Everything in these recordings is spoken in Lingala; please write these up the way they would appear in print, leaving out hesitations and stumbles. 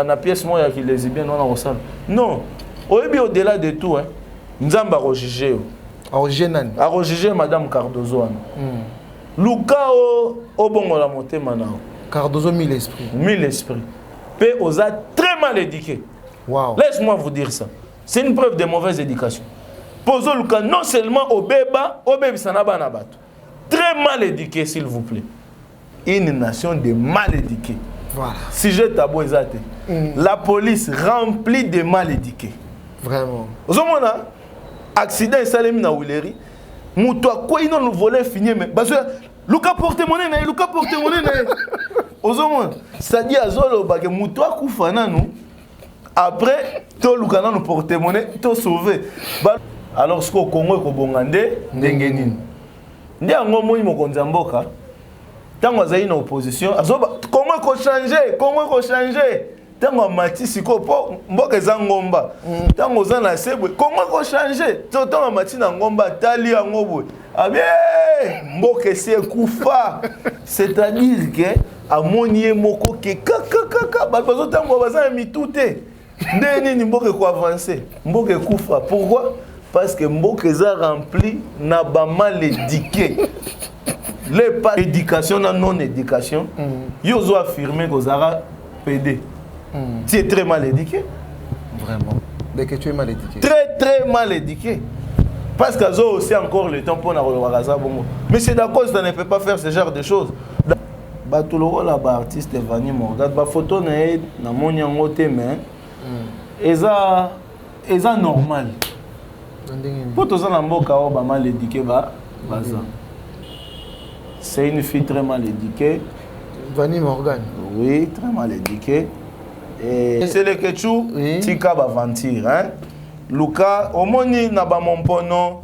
Na pièce moi qui les bien non ensemble. Non. Au-delà de tout, hein. Nzamba rojiger. A rojiger Madame Cardozo. Luka au bon la montée maintenant. Cardozo mille esprits. Mille esprits. P osa très mal éduqué. Wow. Laisse-moi vous dire ça. C'est une preuve de mauvaise éducation. Pozo Luka non seulement au bébé sanaba na bato. Très mal éduqué s'il vous plaît. Une nation de mal éduqués. Voilà. Si je tabou exact. La police remplie de mal éduqués. Vraiment. Vous avez un accident et salem na Willery. Moutoua quoi ils nous volé fini mais parce que Luka porte-monnaie na Luka porte-monnaie na. Vous avez ça dit à Zolo ba que moutoua koufana nous. Après to Luka na nous porte-monnaie to sauvé. Alors ce qu'au Congo ko bongande ndengenine. Ndi angomo imo konzamboka. Tant que vous opposition, comment qu'on changer, comment qu'on changer. Tant que Matisse ko mboka zangomba. Tant que vous na sebwe, comment qu'on changer. Tant que Matisse na ngomba tali ngobwe. Ah bien, mboka c'est kufa. C'est-à-dire que amonié moko ke kaka ba bazo tango baza mitute. Ndeni ni mboka ko avancer. Mboka kufa. Pourquoi? Parce que mboka za rempli na ba mal éduqué. Les pas d'éducation, non éducation, ils ont affirmé que vous avez pédé. Tu es très mal éduqué. Vraiment. Dès que tu es mal éduqué. Très mal éduqué. Parce qu'ils ont aussi encore le temps pour nous regarder. Mais c'est d'accord, ça ne peut pas faire ce genre de choses. Batuloro là bas artiste Vani Morgan, ba photo na moni yango te mais eza normal. Pour tous en mboka ba mal éduqué ba baza. C'est une fille très mal éduquée. Vani Morgan. Oui, très mal éduquée. Et c'est le Ketchou, Tika Bavantir. Hein? Luka, au moni na ba mompono,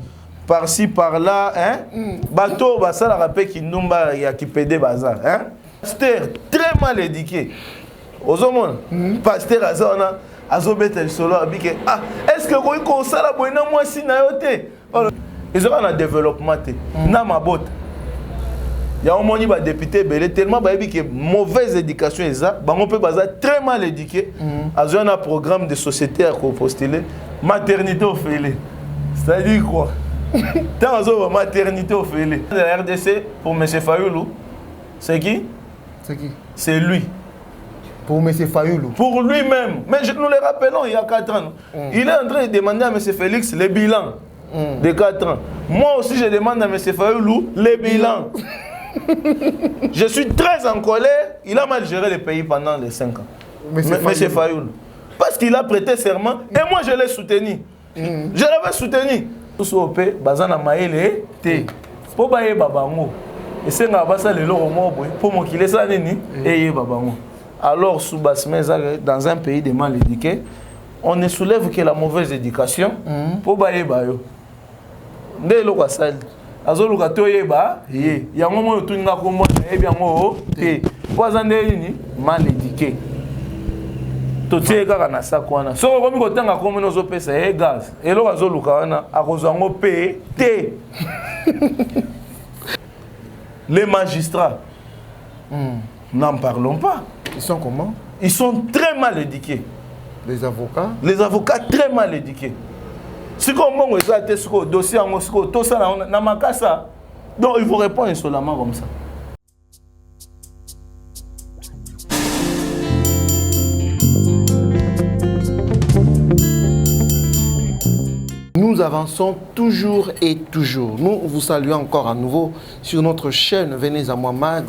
par-ci par-là. Hein? Bateau, ça la rappelle qui n'umba ya qui pédé bazar. Hein? Pasteur, très mal éduqué. Aux hommes, Pasteur Azona, Azobet el solo, abike. Ah, est-ce que vous avez ça la bonne moi si na yote? Ils ont un développement. Na ma botte. Il y a un moni ba député belé tellement ba que mauvaise éducation est ça, ba on peut baza très mal éduqué. Azo un programme de société à postuler maternité au félé. C'est-à-dire quoi? Tant azo maternité au félé. La RDC pour M. Fayoulou, c'est qui? C'est qui? C'est lui. Pour M. Fayoulou. Pour lui-même. Mais nous le rappelons il y a 4 ans. Il est en train de demander à M. Félix le bilan de 4 ans. Moi aussi je demande à M. Fayoulou le bilan. Je suis très en colère. Il a mal géré le pays pendant les 5 ans. Monsieur Fayoul. Parce qu'il a prêté serment et moi je l'ai soutenu. Je l'avais soutenu. Tout ce qui est bazana maele te. Pour bailler babango. Et c'est nga basa le loro mobo pour mo qu'il ça nini et babango. Alors sous Basmeza dans un pays de mal éduqué, on ne soulève que la mauvaise éducation pour bailler bayo. Ndé lo kwa sali. Azoluka toyeba ye yango moyo tuninga kombo e bien ngo te poisande ni mal éduqué to tie kaka na sakwana so ko mi ko tanga kombo no zo pesa e gaz e lo azoluka wana akozwa ngo pe te. Les magistrats n'en parlons pas. Ils sont comment? Ils sont très mal éduqués. Les avocats? Les avocats très mal éduqués. Si on a dossier en Moscou, tout ça, donc il faut répondre seulement comme ça. Nous avançons toujours et toujours. Nous vous saluons encore à nouveau sur notre chaîne. Venez à moi Mag,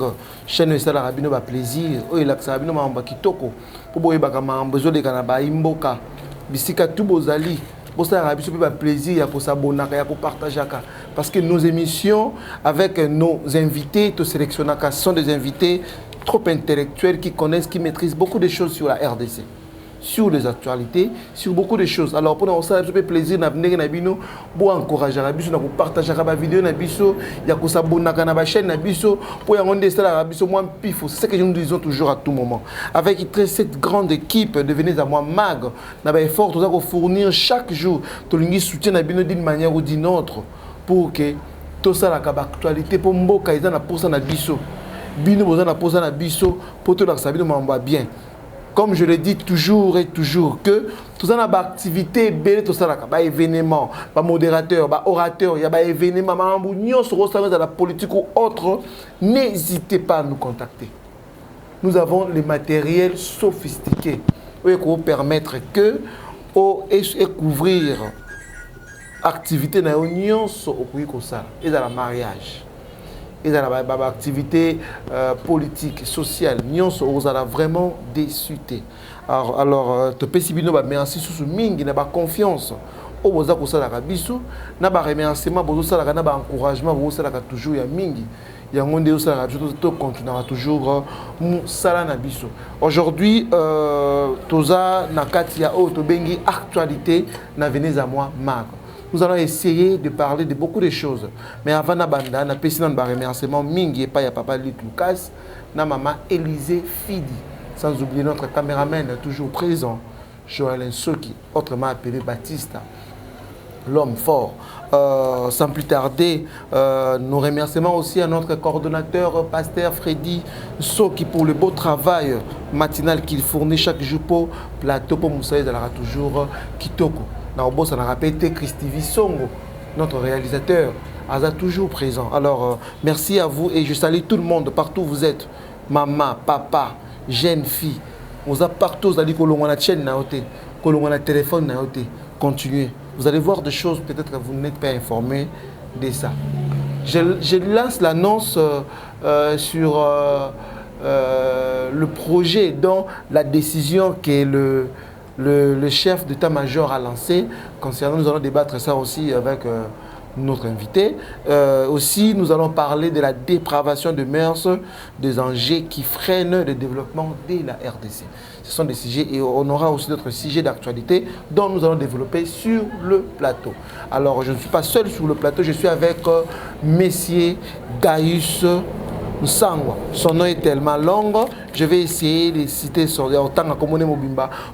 chaîne de la Rabino ba plaisir. Oh il a que ça Rabino mamba kitoko. Pour boire bakama besoin de kanaba imboka. Bisika tubozali. Pour ça, il y a plaisir, il y a s'abonner, il y a partager. Parce que nos émissions, avec nos invités, tous sélectionnés, sont des invités trop intellectuels qui connaissent, qui maîtrisent beaucoup de choses sur la RDC, sur les actualités, sur beaucoup de choses. Alors, pour nous, ça fait plaisir de venir pour encourager, pour partager la vidéo, il y a s'abonner à la chaîne, pour c'est ce que nous disons toujours à tout moment. Avec cette grande équipe de venir à moi Mag, nous avons effort de fournir chaque jour tout le soutien d'une manière ou d'une autre pour que tout ça, l'actualité, pour Mboka, ils en a pour ça, Bino, ils en a pour ça, pour tout ça, bien. comme je le dis toujours et toujours, que tout ça, il y a activité, tout ça, il y a événement, il y a modérateur, il y a orateur, il y a événement, il y a la politique ou autre, n'hésitez pas à nous contacter. Nous avons les matériels sophistiqués qui vont permettre que couvrir l'activité de l'union et de la mariage. Et dans l'activité politique, sociale, nous sommes vraiment déçus. Alors, tu peux merci sur mingi, na confiance. Au boza ko sala kabiso, na ba remerciement, bozo sala na ba encouragement, bozo sala toujours ya mingi. Ya ngonde sala to continuera toujours sala na biso. Aujourd'hui, toza na kati ya o to bengi actualité na venez à moi mag. Nous allons essayer de parler de beaucoup de choses. Mais avant na banda, na pesi na ba remerciement mingi et pas ya papa Luc Lucas, na maman Élisée Fidi. Sans oublier notre caméraman toujours présent, Joël Nsoki, autrement appelé Baptiste, l'homme fort. Sans plus tarder, nos remerciements aussi à notre coordonnateur, pasteur Freddy Nsoki, pour le beau travail matinal qu'il fournit chaque jour pour plateau pour Moussaïd, elle aura toujours Kitoko. Dans le boss, on a répété Christivi Songo, notre réalisateur, a toujours présent. Alors, merci à vous et je salue tout le monde, partout où vous êtes. Maman, papa, jeune fille, vous êtes partout, vous allez qu'on a la chaîne, qu'on a le téléphone, continuez. Vous allez voir des choses, peut-être que vous n'êtes pas informé de ça. Je lance l'annonce sur le projet, dont la décision que le chef d'état-major a lancé. Concernant, nous allons débattre ça aussi avec notre invité. Aussi, nous allons parler de la dépravation de mœurs, des enjeux qui freinent le développement de la RDC. Ce sont des sujets et on aura aussi d'autres sujets d'actualité dont nous allons développer sur le plateau. Alors, je ne suis pas seul sur le plateau, je suis avec Messier Gaius Nsangwa. Son nom est tellement long, je vais essayer de citer son nom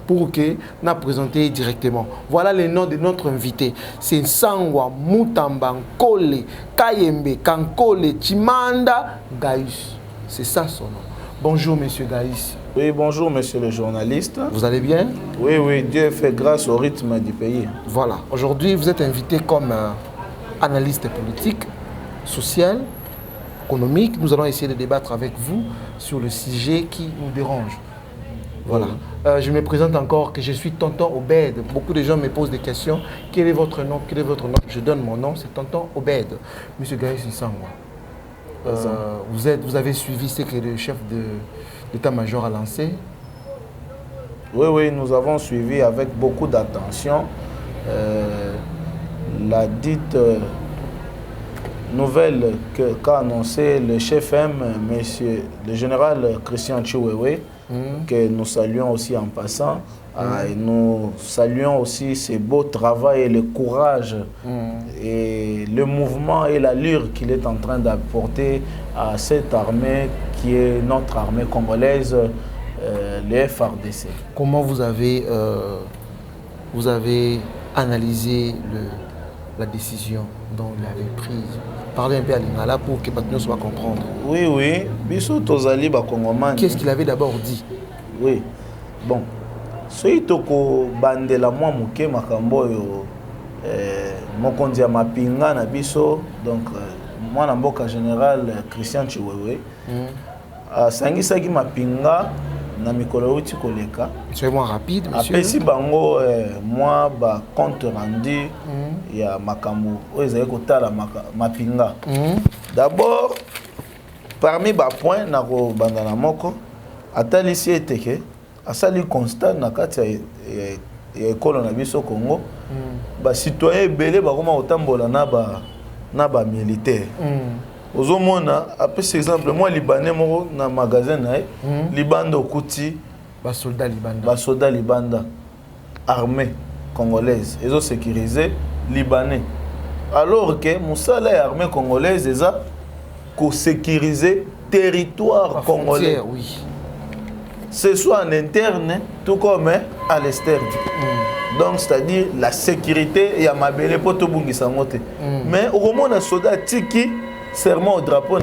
pour que nous présenter directement. Voilà le nom de notre invité. C'est Nsangwa Mutamba Nkole Kayembe Kankole Chimanda Gaius. C'est ça son nom. Bonjour monsieur Gaius. Oui, bonjour monsieur le journaliste. Vous allez bien? Oui, oui, Dieu fait grâce au rythme du pays. Voilà. Aujourd'hui, vous êtes invité comme analyste politique, social, économique. Nous allons essayer de débattre avec vous sur le sujet qui nous dérange. Voilà. Je me présente encore que je suis Tonton Obed. Beaucoup de gens me posent des questions. Quel est votre nom? Quel est votre nom? Je donne mon nom, c'est Tonton Obed. Monsieur Gaius Nsangwa. Vous avez suivi ce que le chef d'état-major a lancé? Oui, oui, nous avons suivi avec beaucoup d'attention la dite nouvelle qu'a annoncé le chef M, monsieur le général Christian Chiwewe, que nous saluons aussi en passant. Et nous saluons aussi ce beau travail et le courage et le mouvement et l'allure qu'il est en train d'apporter à cette armée qui est notre armée congolaise, le FARDC. Comment vous avez analysé la décision dont il avait prise? Parlez un peu à l'Ingala pour que Patnos soit comprendre. Oui, oui. Bissou Tozali Bakongomani. Qu'est-ce qu'il avait d'abord dit? Oui. Bon. Soki toko bandela mwa muke makambo yo mokonzi ya mapinga na biso, donc mwana mboka général Christian Chiwewe asangisaki mapinga na mikolo uti koleka. Soyez-moi rapide, monsieur. Apesi bango moi ba compte rendu ya makambo oyo ezali kotala mapinga. D'abord, parmi ba point na ko bandana moko atalisi eteke asali constat na kati ya ekolo na biso Congo, ba citoyen ebele bakoma kotambola na ba militaire. Ozomona apesi exemple moi libanais moko na magasin na libanda okuti ba soldat libanda armée congolaise ezo sécuriser libanais, alors que musala ya armée congolaise eza ko sécuriser territoire congolais. Oui. Ce soit en interne, tout comme à l'externe. Donc, c'est-à-dire la sécurité, il y a ma belle pour tout le monde. Mais au moment où un soldat tiki serment au drapeau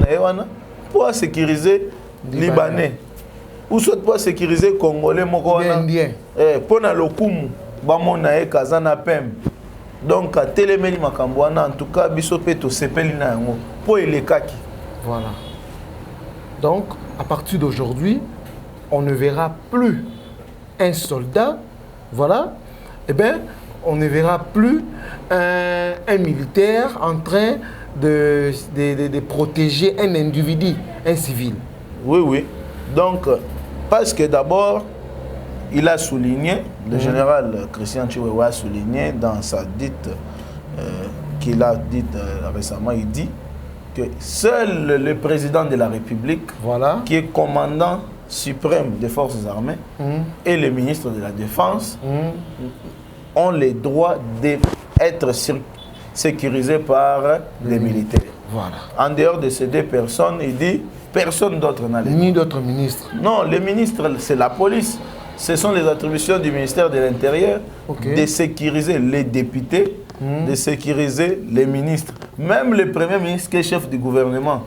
pour sécuriser les Libanais. ou soit pas sécuriser Congolais moko wana indien pona lokumu bamona e kazana pem donc à télémeli makambo wana en tout cas biso pe to sepeli na yango po elekaki. Voilà. Donc à partir d'aujourd'hui on ne verra plus un soldat, voilà, eh bien on ne verra plus un militaire en train de protéger un individu, un civil. Oui, oui. Donc, parce que d'abord, il a souligné, le général Christian Chiwewe a souligné dans sa dite qu'il a dite récemment, il dit que seul le président de la République, voilà, qui est commandant suprême des forces armées, et le ministre de la Défense ont les droits d'être sécurisés par les militaires. Voilà. En dehors de ces deux personnes, il dit personne d'autre n'a les droits. Ni d'autres ministres. Non, les ministres, c'est la police. Ce sont les attributions du ministère de l'Intérieur de sécuriser les députés, de sécuriser les ministres. Même le premier ministre qui est chef du gouvernement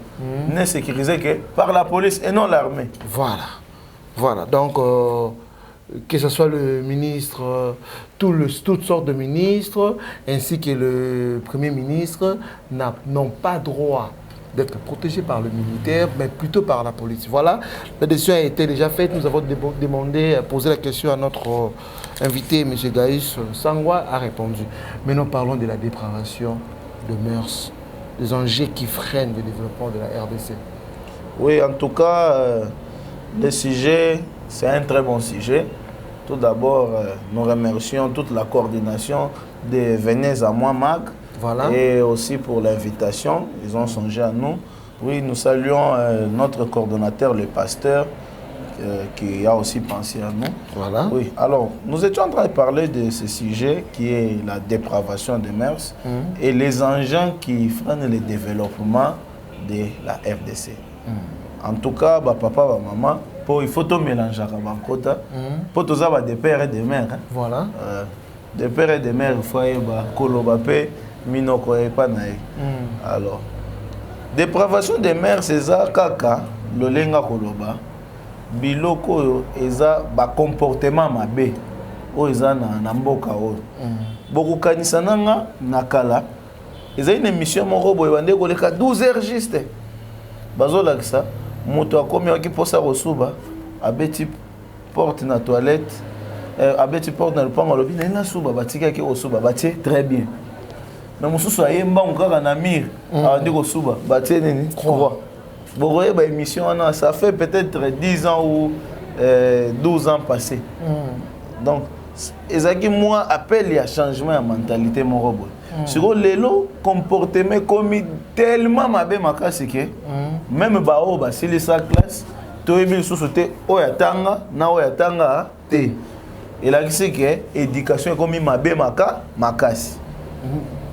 n'est sécurisé que par la police et non l'armée. Voilà. Voilà. Donc, que ce soit le ministre, toutes sortes de ministres, ainsi que le premier ministre, n'ont pas droit d'être protégés par le militaire, mais plutôt par la police. Voilà, la décision a été déjà faite. Nous avons posé la question à notre invité, M. Gaïs Sangwa, a répondu. Maintenant, parlons de la dépravation de mœurs, des enjeux qui freinent le développement de la RDC. Oui, en tout cas, le sujet, c'est un très bon sujet. Tout d'abord, nous remercions toute la coordination de Venez à moi, MAG. Voilà. Et aussi pour l'invitation, ils ont songé à nous. Oui, nous saluons notre coordonnateur, le pasteur, qui a aussi pensé à nous. Voilà. Oui, alors, nous étions en train de parler de ce sujet qui est la dépravation des mœurs et les enjeux qui freinent le développement de la RDC. En tout cas, papa, maman, il faut tout mélanger avec Bankota. Pour tout ça, des pères et des mères. Voilà. Des pères et des mères, il faut que minoko epanae. Alors, dépravation des mères, c'est ça, kaka, le lenga koloba, biloko eza ba comportement mabe, o eza na mboka o. Beaucoup kanisa nanga nakala, eza une émission moko boye bande koleka 12 heures juste. Bazo lakisa, moto akomi waki posa kosuba, abeti porte na toilette, abeti porte na lupango lobi na suba batika ki kosuba, batie très bien. Mais mususu ayemba ngaka na mir andi ko suba batie nini croix boye ba émission wana ça fait peut-être 10 ans ou 12 ans passés. Donc ezaki moi appel ya changement ya mentalité mon robot sur lelo comportement comme tellement mabe makasi ke même ba o ba sili sa classe to ebi susu te o ya tanga na o ya tanga te et là c'est que éducation comme mabe makasi.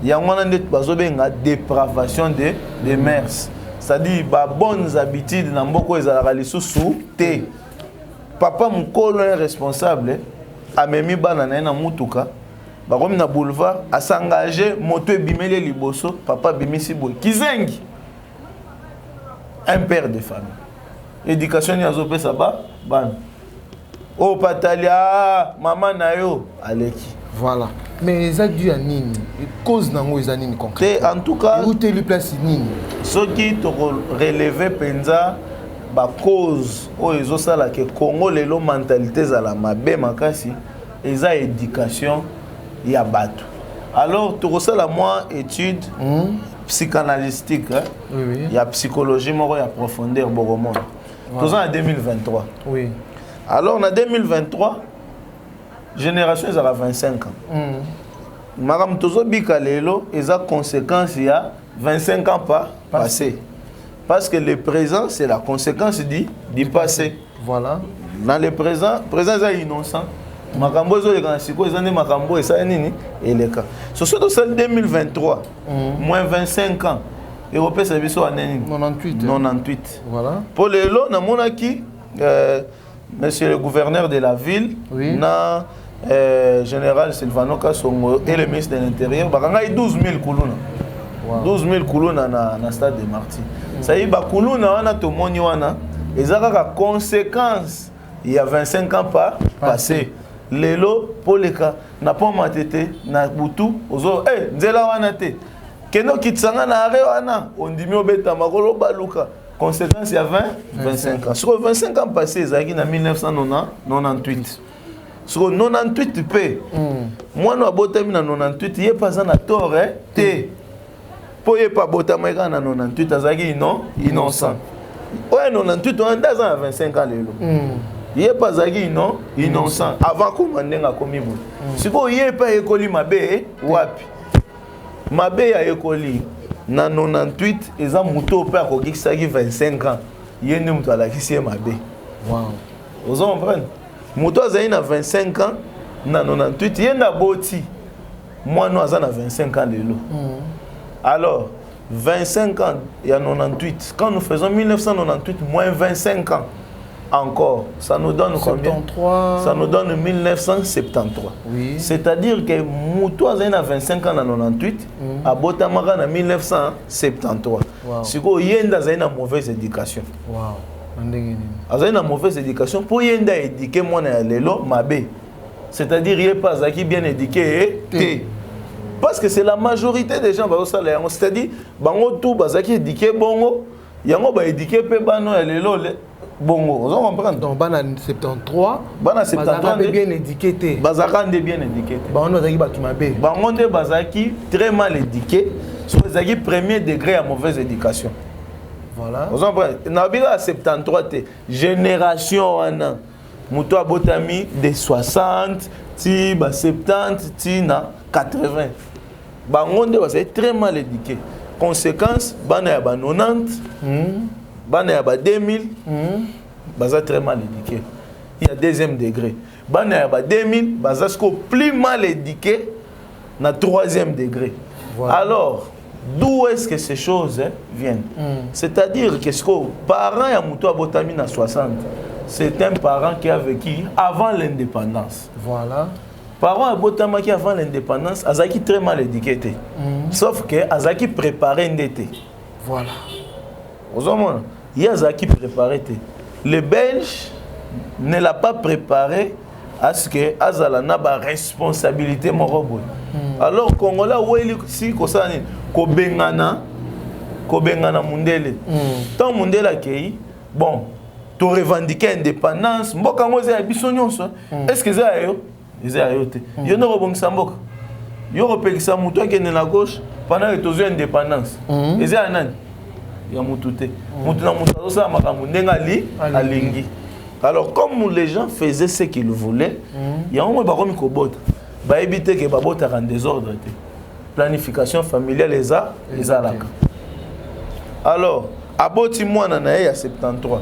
Il y a une dépravation des mœurs. C'est-à-dire les bonnes habitudes dans beaucoup de sous te. Papa mukolo est responsable. Amemi banana na mutuka. Ba comme na boulevard a s'engager moto bimeli liboso papa bimisi boy. Kizengi. Un père de famille. Éducation ya zope ça ba ban. O patalia maman na yo aleki. Voilà. Mais ça dû à nini? Cause nango eza nini concrète? En tout cas, où tu lui place nini? Ce qui te relevé penza ba cause o ezo sala ke Congo lelo mentalité za la mabe makasi eza éducation ya bato. Alors tu resala moi étude psychanalystique, il y a psychologie moko ya profondeur boromo. Tous en 2023. Oui. Alors en 2023 génération ils ont 25 ans. Madame Tozo Bikalelo, ils ont conséquence il y a 25 ans passé. Parce que le présent, c'est la conséquence du passé. Voilà. Dans le présent est innocent. Makambo zo les siko ils ont des makambo et ça nini et les cas. Surtout celle 2023, moins 25 ans. Européen c'est biso en 98. Voilà. Pour les lots na monaki monsieur le gouverneur de la ville, na général Silvano Kasongo et le ministre de l'Intérieur, il y a 12 000 koulouna. 12 000 koulouna dans le stade de Marty. Ça y est, koulouna wana to moni wana, et ça a conséquence il y a 25 ans pas passé. Lelo, pour les cas, n'a pas matete, n'a boutou, ozo, nzela wana te. Keno kitsanga na are wana, on dit mi obeta makolo baluka. Conséquence, il y a 25 ans. Sur 25 ans passés, Zaki en 1998. Sur 98 p. Moi, nous avons 98, il n'y a pas un tort, T. Pour y pas botama en 98, Zaki non innocent. Ouais, 98, on a 25 ans. Il n'y a pas Zaki non innocent. Avant qu'on m'en a commis. Si vous n'y a pas école, ma bé, wapi. Ma bé a école. Na 98, ils ont mouto père qui a 25 ans. Il y a un mouto à la qui s'est mabé. Wow. Vous comprenez? Mouto a 25 ans, na 98, il y a un boti. Moi, nous avons 25 ans de l'eau. Alors, 25 ans, il y a 98. Quand nous faisons 1998, moins 25 ans. Encore, ça nous donne combien? 73. Ça nous donne 1973. Oui. C'est-à-dire que Moutou a 25 ans en 98, à Botamara en 1973. Wow. Si vous avez une mauvaise éducation. Wow. Vous avez une mauvaise éducation. Pour yenda éduquer moi na lelo mabé. C'est-à-dire il n'est pas bien éduqué. Parce que c'est la majorité des gens qui sont c'est-à-dire bango tout bazaki éduqué bongo, yango ba éduqué pe bano lelo bongo, vous comprenez? Donc, bana 73, bana 73 bien éduqué. Bazaka bien éduqué. Bango zaki batumabé. Bango de bazaki très mal éduqué, sur les premier degré à mauvaise éducation. Voilà. Vous comprenez? Nabila à 73 génération wana muto abotami de 60 ti ba 70 ti na 80. Bango de bazaki très mal éduqué. Conséquence bana ya ba 90. Bana ya ba 2000, baza très mal éduqué. Il y a deuxième degré. Bana ya ba 2000, baza plus mal éduqué na troisième degré. Voilà. Alors, d'où est-ce que ces choses viennent? C'est-à-dire que ce parent ya muto abotami na 60, c'est un parent qui a vécu avant l'indépendance. Voilà. Parent abotama qui avant l'indépendance, azaki très mal éduqué. Sauf que azaki préparé ndete. Voilà. Aux hommes, il y a ça qui préparé. Le Belge ne l'a pas préparé à ce que Azala n'a pas responsabilité morobou. Alors Congolais ouais si kosani ko bengana mundele. Tant mundele akei bon, to revendiquer indépendance, mboka ngoze ya biso nyonso. Est-ce que ça yo? Ils a yoté. Yo no robongisa mboka. Yo repekisa muto ke na gauche pendant que tozo indépendance. Ils a nani? Il y a Moutouté. Alingi. Alors, comme les gens faisaient ce qu'ils voulaient, il y a un moment où ils ont évité que les gens en désordre. Planification familiale, les a là. Alors, à Boti, moi, il y a 73.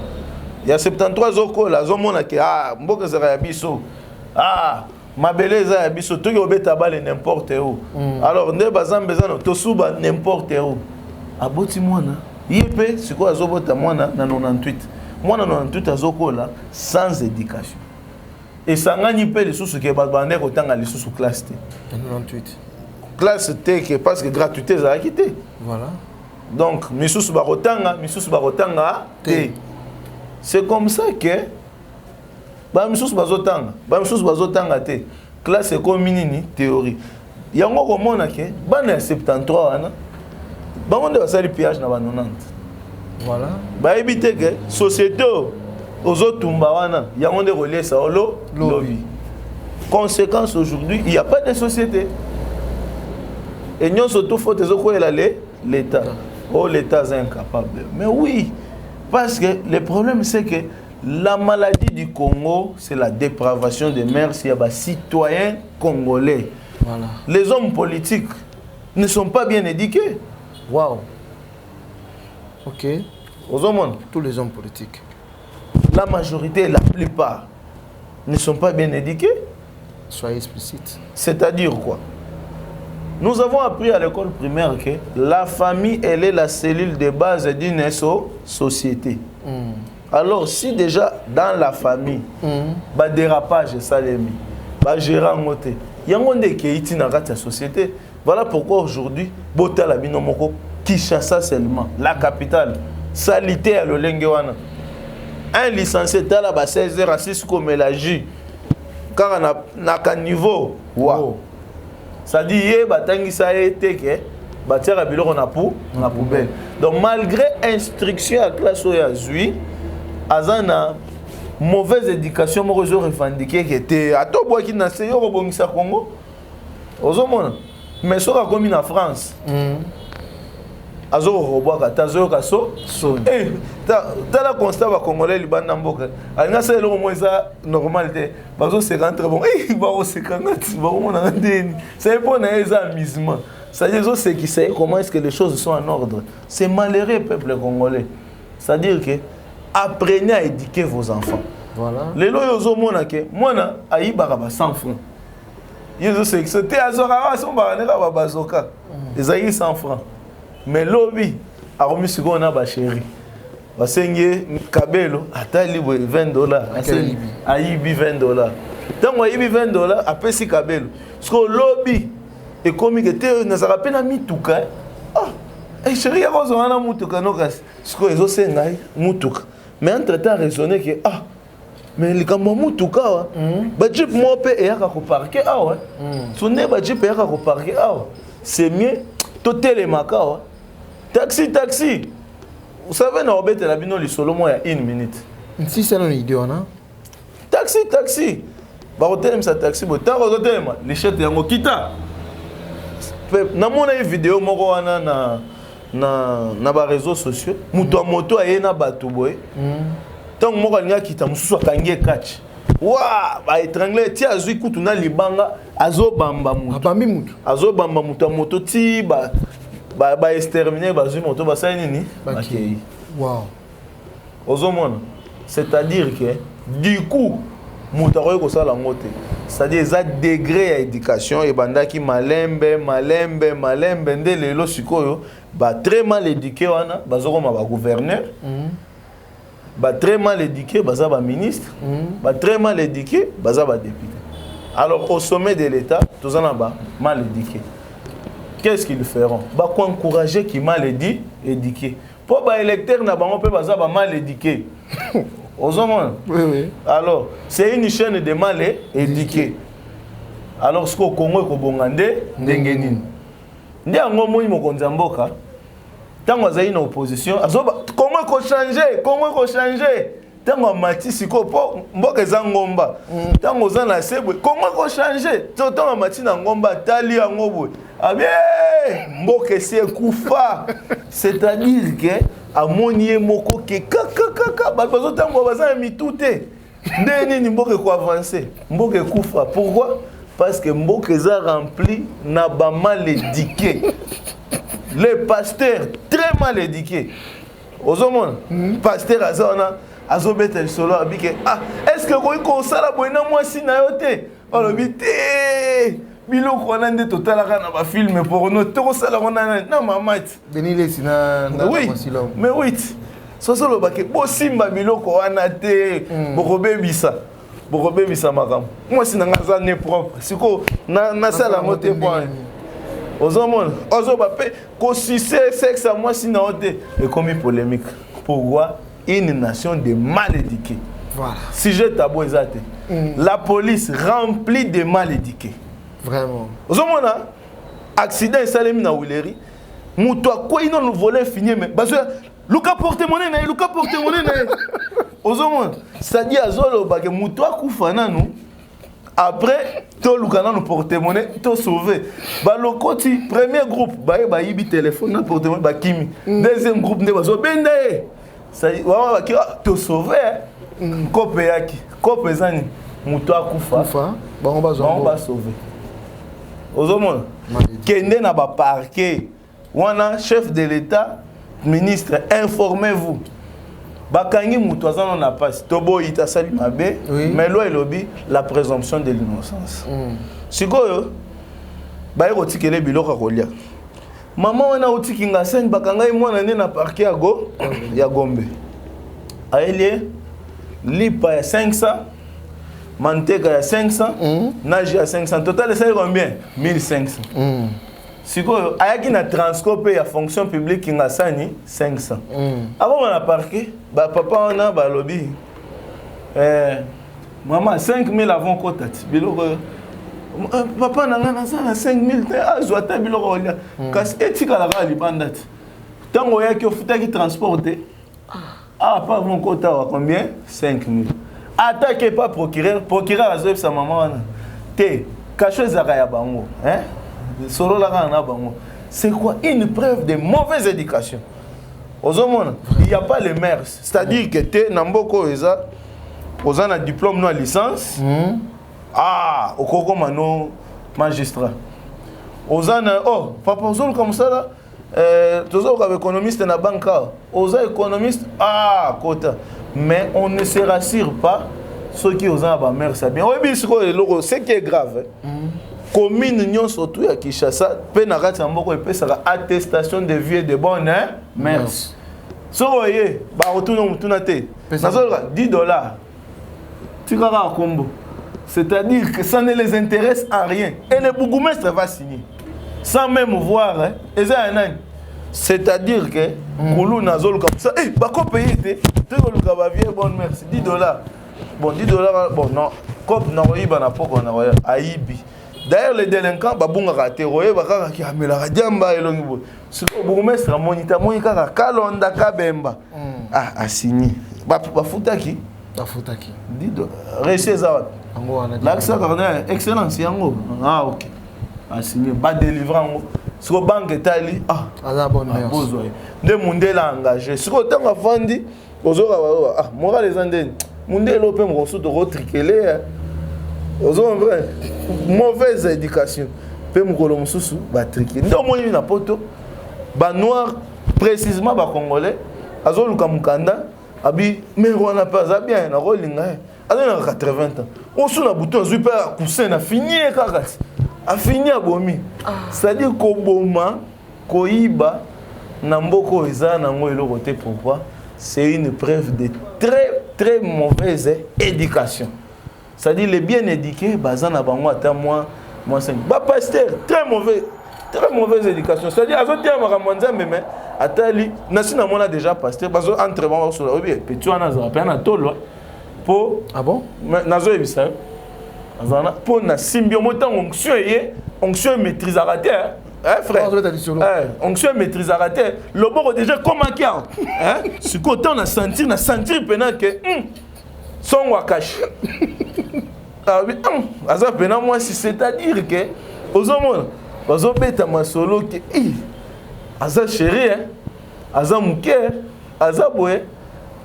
Il y a 73 ans, la zone qui a Mboka Zarabiso. Ah, ma belle Zarabiso, tout le monde n'importe où. Alors, ne bazan bezan, tout souba n'importe où. À Boti, moi, Yépe, c'est quoi Azobota moi na 98. Moi na 98 azokola sans éducation. Et ça ngani pe les sous que babane kotanga les sous classe T. 98. Classe T parce que gratuité ça a quitté. Voilà. Donc misous barotanga T. C'est comme ça que ba misous bazotanga T. Classe comme nini théorie. Yango komona ke bana 73 wana on a fait le pillage dans 90. Voilà. Bah éviter que société aux autres tumbawana, il y a un relais ça lobby. Conséquence aujourd'hui, il n'y a pas de société. Et nous surtout faut l'État. Oh l'État est incapable. Mais oui, parce que le problème c'est que la maladie du Congo, c'est la dépravation des mœurs. Il y a des citoyens congolais. Voilà. Les hommes politiques ne sont pas bien éduqués. Wow. Ok. Aux hommes, tous les hommes politiques. La majorité, la plupart, ne sont pas bien éduqués. Soyez explicite. C'est-à-dire quoi? Nous avons appris à l'école primaire que la famille, elle est la cellule de base d'une société. Alors, si déjà dans la famille, bah dérapage, ça l'est mis, bah gérant moté, il y a un monde qui est dans la société. Voilà pourquoi aujourd'hui, Bota la binomoko, Kinshasa seulement, la capitale, salité à l'Olengewana. un licencié est là bas 16h à 6 comme la jus car na ka niveau wow ça dit yé batangi ça été que batia biloko na poubelle donc malgré instruction à classe ya zui azana mauvaise éducation mo rezo revendiquer que était ato bois qui na seyo ko bongisa Congo ozomona mais soka comme na France azoko roboaka tazo kaso eh tala constat ba congolais libanda mboka alinga sa eloko mo eza normal te bazo 50 bon eh ba 50 ba mona ndeni c'est pour na eza amusement ça dit zo c'est qui sait comment est-ce que les choses sont en ordre c'est malheureux peuple congolais c'est à dire que apprenez à éduquer vos enfants voilà les loyo zo mona ke mona ayibaka ba 100 francs yezo c'est que c'était azora son ba ne ba bazoka ezali 100 francs mais lobby a remis ce qu'on a ba chéri basenge kabelo atali $20 ayibi $20 tant ayibi $20 après si kabelo parce que lobby et comme que te na sera pena mituka ah et chéri ya ko zona mutuka no kasi parce que ezo senga mutuka mais entre temps raisonner que ah mais les kambo mutuka wa ba jeep mo pe e yaka ko parquer ah ouais sonne ba jeep e yaka ko parquer ah c'est mieux to telemaka wa taxi vous savez na obete la bino li solo mo ya 1 minute si c'est une idée on a taxi ba hotel sa taxi bo ta hotel ma les chètes yango kita na mona vidéo moko wana na ba réseaux sociaux moto aye na bato boy tant moko nga kita mususu akangi catch wa ba étranglé ti azui kutu na libanga azobamba mutu moto ti ba exterminer ba zui moto ba sa nini bakei wow ozomona c'est-à-dire que du coup moto akoye kosala ngote c'est-à-dire eza degré ya éducation ebandaki malembe nde lelo sikoyo ba très mal éduqué wana bazokoma ba gouverneur ba très mal éduqué baza ba ministre ba très mal éduqué baza ba député alors au sommet de l'état tous en bas mal éduqué qu'est-ce qu'ils feront ba quoi encourager qui mal éduqué pour ba électeur na bango pe baza ba mal éduqué aux hommes oui alors c'est une chaîne de mal éduqué alors ce qu'au Congo ko bongande ndengenini ndi ango moyi mokonza mboka tango azali na opposition azoba Congo ko changer tango matisi ko po mboka eza ngomba tango za na sebwe Congo ko changer tango mati na ngomba tali yango boy abie mboka esi kufa c'est-à-dire que amoni moko ke kaka bazo tango baza mitute ndeni ni mboka ko avancer mboka kufa pourquoi parce que mboka eza rempli na ba mal éduqué les pasteurs très mal éduqués aux hommes pasteur azona azobeta le solo abike ah est-ce que ko sala boina mwasi na yote olobite biloko wana nde totalaka na ba film porno to sala wana na mamati benile sina na masilo mais oui sosolo bake bo simba biloko wana te bokobebisa makam mwasi na ngaza ne propre siko na sala ngote point ozomona ozoba pe ko succès sexe à mwasi na yote et comme polémique pourquoi une nation de mal éduqués. Voilà. Sujet tabou exact. La police remplie de mal éduqués. Vraiment. Vous avez accident et salemi na Wileri. Moutoua quoi ils nous volé fini mais parce que Luka porte-monnaie na Luka porte-monnaie na. Vous avez ça dit azolo ba que moutoua kufana nous. Après to Luka na nous porte-monnaie to sauver. Ba lokoti premier groupe ba yibi téléphone na porte-monnaie ba kimi. Deuxième groupe ne bazo bende. Ça wa ki to sauver kope yaki kope zani muto akufa ba on ba sauver ozomona kende na ba parquet wana chef de l'état ministre informez-vous bakangi muto azana na passe tobo ita sali mabe mais loi elobi la présomption de l'innocence sikoyo ba yeko tikele biloko kolia maman wana otiki nga sen bakanga mwana ne na parquet ya Gombe aelie lipa ya 500 manteka ya 500 nage ya 500 total c'est combien 1500 sikoyo ayaki na transcope ya fonction publique ngasani 500 avant on a parqué ba papa on a ba lobby maman 5000 avant kotati biloko papa nanga na sala 5000 te azwata biloko olia kasi etika la kali bandati tango yaki ofutaki transporter pas avant kota wa combien 5000 attaqué pas procureur azoi sa maman te cache zaka ya bango solo la kana bango c'est quoi une preuve de mauvaise éducation il n'y a pas les mères c'est-à-dire que te namboko eza ozana diplôme no licence okoko mano magistrat ozana papa ozolo comme ça là toujours comme économiste na banque oza économiste kota mais on ne se rassure pas ceux qui osent ba mère ça bien ce qui est grave commune nyonso surtout ya Kinshasa pe na kati mboko epesa attestation de vie de bonne mère so voyez ba retourner mutuna te nazola $10 tikaka kombo c'est-à-dire que ça ne les intéresse en rien et le bourgmestre va signer sans même voir c'est-à-dire que Koulou Nazol comme ça bako payer te ko luka ba vie bonne mère $10 bon $10 bon non comme na oyiba na poko na oya aibi d'ailleurs les délinquants babunga raté roye bakaka ki amela radiamba elongi bo siko bourgmestre monita monika kalonda kabemba a signé ba futaki $10 réussi ça l'accès carnet excellence yango OK a signé ba délivrant siko banque tali ala bonne mère de mundela engagé siko tanga fandi ozoka moral les andeni mundelo pe mo so de retriquer vrai mauvaise éducation pe mukolo mususu ba triquer ndo moni na poto ba noir précisément ba congolais azoluka mukanda abi mais on a pas bien na rolinga azana 80 ans on sous na bouton super coussin na fini kakati a fini abomi c'est-à-dire ko boma ko iba na mboko eza na ngo eloko te pourquoi c'est une preuve de très mauvaise éducation. C'est-à-dire les bien éduqués, bazana bango ata moi 5. Ba pasteur très mauvaise éducation. C'est-à-dire azotia maramonza mais atali nasina mona déjà pasteur bazo entre bango sur la bien petit wana za pena tolo po bon nazo ebisa azana po na simbio mota onction maîtrise à terre. Frère, onction maîtrise à terre. Le bord déjà comme un cœur. Ce côté on a senti pendant que son wakash. Aza pendant moi c'est-à-dire que aux hommes aux bêta ma solo que aza chéri aza muke aza boye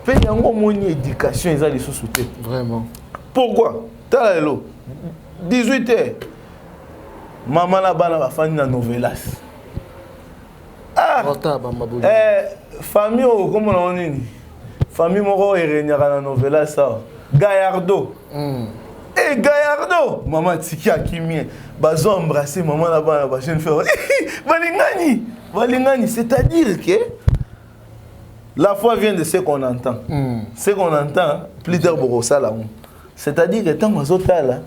pe yango moni éducation eza les sous-souté. Vraiment. Pourquoi? Talelo 18h. Maman la bana va faire une novelas. Famille comment on dit? Famille moko erenyaka na novelas ça. Gallardo. Gallardo. Maman tiki akimie. Bazo embrasser maman la bana ba jeune frère. Balingani, c'est-à-dire que la foi vient de ce qu'on entend. Ce qu'on entend plus tard pour ça là. C'est-à-dire que tant mazota là.